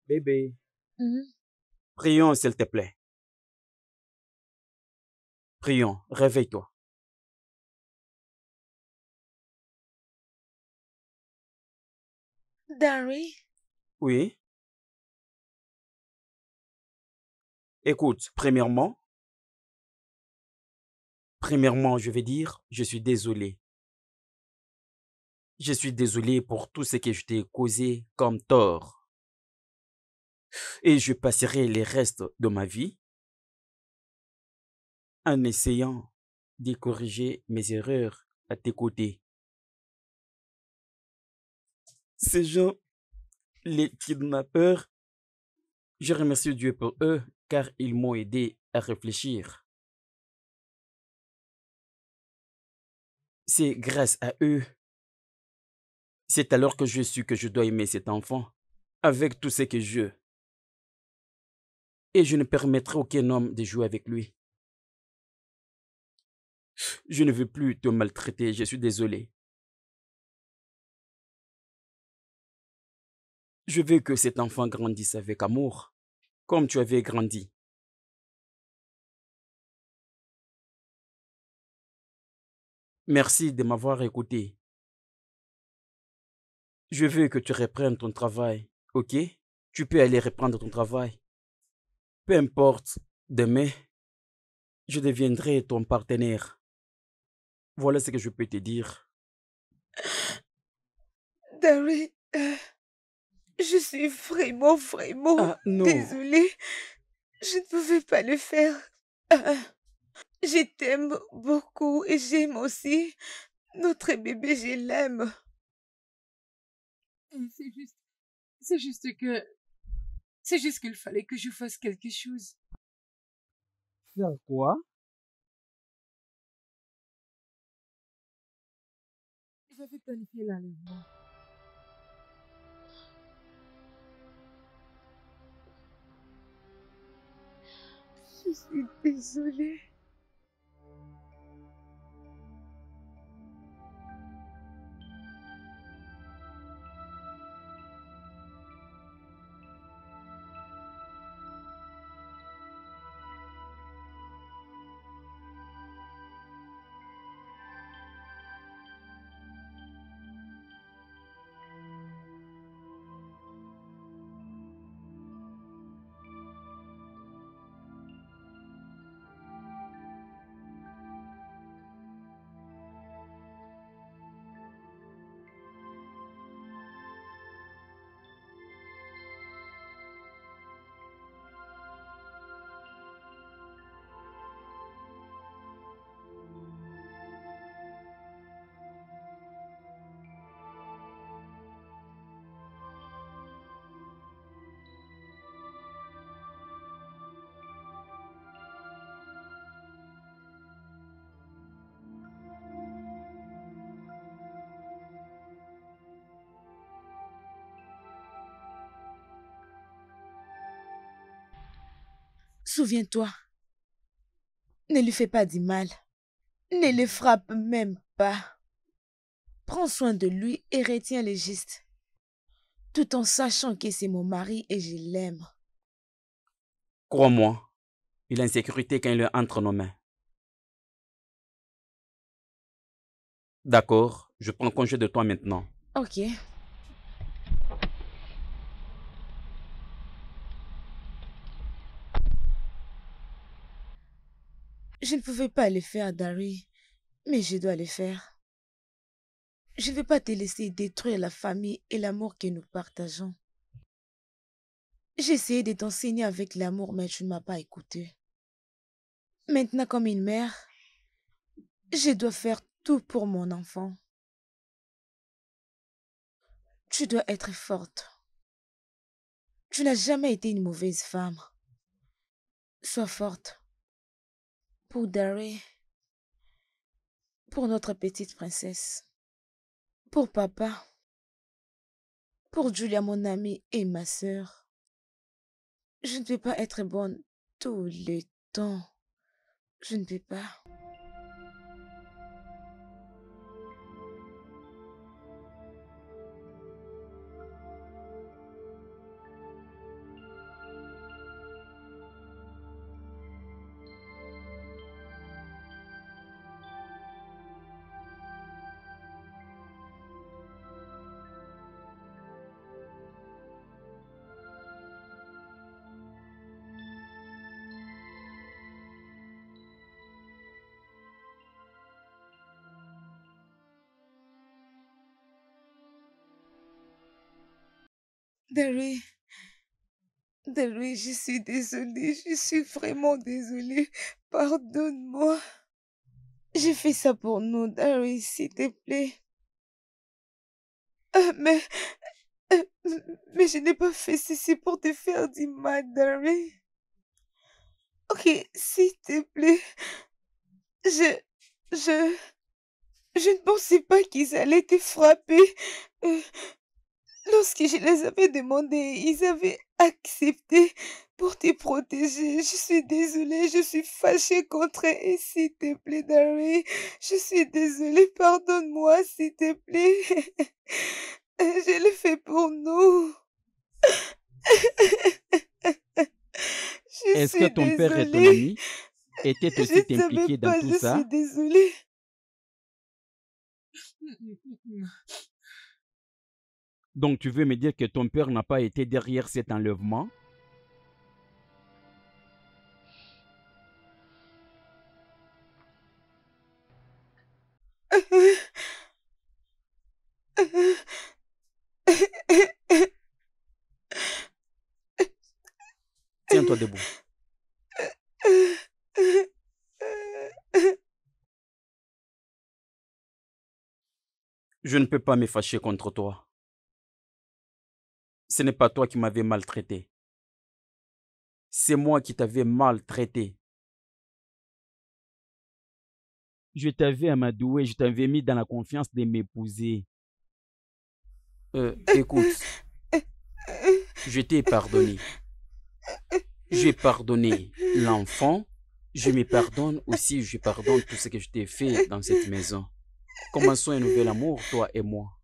bébé. Mhm. Prions, s'il te plaît. Prions, réveille-toi. Dari, Oui. Écoute, premièrement, je vais dire, je suis désolé. Je suis désolé pour tout ce que je t'ai causé comme tort. Et je passerai les restes de ma vie en essayant de corriger mes erreurs à tes côtés. Ces gens, les kidnappeurs, Je remercie Dieu pour eux car ils m'ont aidé à réfléchir. C'est grâce à eux, c'est alors que je suis que je dois aimer cet enfant avec tout ce que je. Et je ne permettrai aucun homme de jouer avec lui. Je ne veux plus te maltraiter, je suis désolé. Je veux que cet enfant grandisse avec amour, comme tu avais grandi. Merci de m'avoir écouté. Je veux que tu reprennes ton travail, ok? Tu peux aller reprendre ton travail. Peu importe, demain, je deviendrai ton partenaire. Voilà ce que je peux te dire. Dari, je suis vraiment ah non, désolée. Je ne pouvais pas le faire. Euh, je t'aime beaucoup et j'aime aussi notre bébé, je l'aime. C'est juste, c'est juste que, c'est juste qu'il fallait que je fasse quelque chose. Faire quoi? J'avais planifié l'enlèvement. Je suis désolée. Souviens-toi, ne lui fais pas du mal. Ne le frappe même pas. Prends soin de lui et retiens les gestes, tout en sachant que c'est mon mari et je l'aime. Crois-moi, il est en sécurité quand il est entre nos mains. D'accord, je prends congé de toi maintenant. Ok. Je ne pouvais pas le faire, Dari, mais je dois le faire. Je ne vais pas te laisser détruire la famille et l'amour que nous partageons. J'ai essayé de t'enseigner avec l'amour, mais tu ne m'as pas écouté. Maintenant, comme une mère, je dois faire tout pour mon enfant. Tu dois être forte. Tu n'as jamais été une mauvaise femme. Sois forte. Pour Dari, pour notre petite princesse, pour papa, pour Julia, mon amie, et ma sœur. Je ne peux pas être bonne tout le temps. Je ne peux pas. Dari, je suis désolée, je suis vraiment désolée. Pardonne-moi. J'ai fait ça pour nous, Dari, s'il te plaît. Mais, euh, mais je n'ai pas fait ceci pour te faire du mal, Dari. Ok, s'il te plaît. Je ne pensais pas qu'ils allaient te frapper. Euh, Lorsque je les avais demandé, ils avaient accepté pour te protéger. Je suis désolée, je suis fâchée contre eux. Et s'il te plaît, Dari, je suis désolée, pardonne-moi, s'il te plaît. Je le fais pour nous. Je Est-ce que suis ton père et ton désolée. ami étaient Je aussi ne savais impliqués dans pas, tout je ça? suis désolée. Donc tu veux me dire que ton père n'a pas été derrière cet enlèvement? Tiens-toi debout. Je ne peux pas me fâcher contre toi. Ce n'est pas toi qui m'avais maltraité. C'est moi qui t'avais maltraité. Je t'avais amadoué, je t'avais mis dans la confiance de m'épouser. Écoute, je t'ai pardonné. J'ai pardonné l'enfant. Je me pardonne aussi, je pardonne tout ce que je t'ai fait dans cette maison. Commençons un nouvel amour, toi et moi.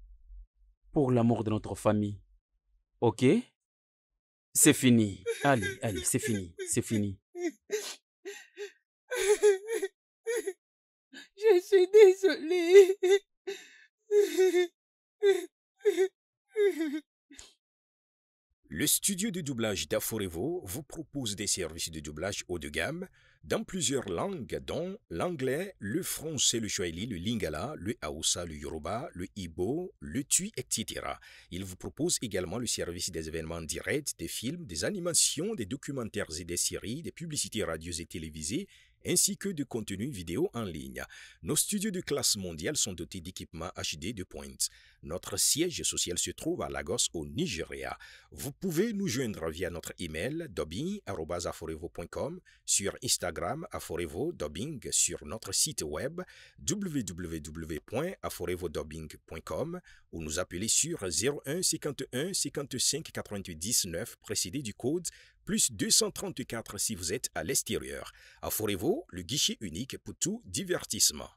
Pour l'amour de notre famille. Ok? C'est fini. Allez, allez, c'est fini. C'est fini. Je suis désolée. Le studio de doublage d'Aforevo vous propose des services de doublage haut de gamme dans plusieurs langues, dont l'anglais, le français, le swahili, le lingala, le hausa, le yoruba, le igbo, le tui, etc. Il vous propose également le service des événements directs, des films, des animations, des documentaires et des séries, des publicités radios et télévisées, ainsi que de contenus vidéo en ligne. Nos studios de classe mondiale sont dotés d'équipements HD de pointe. Notre siège social se trouve à Lagos au Nigeria. Vous pouvez nous joindre via notre email dubbing@aforevo.com, sur Instagram Aforevo Dubbing, sur notre site web www.aforevodubbing.com ou nous appeler sur 01 51 55 99 précédé du code plus 234 si vous êtes à l'extérieur. Aforevo, le guichet unique pour tout divertissement.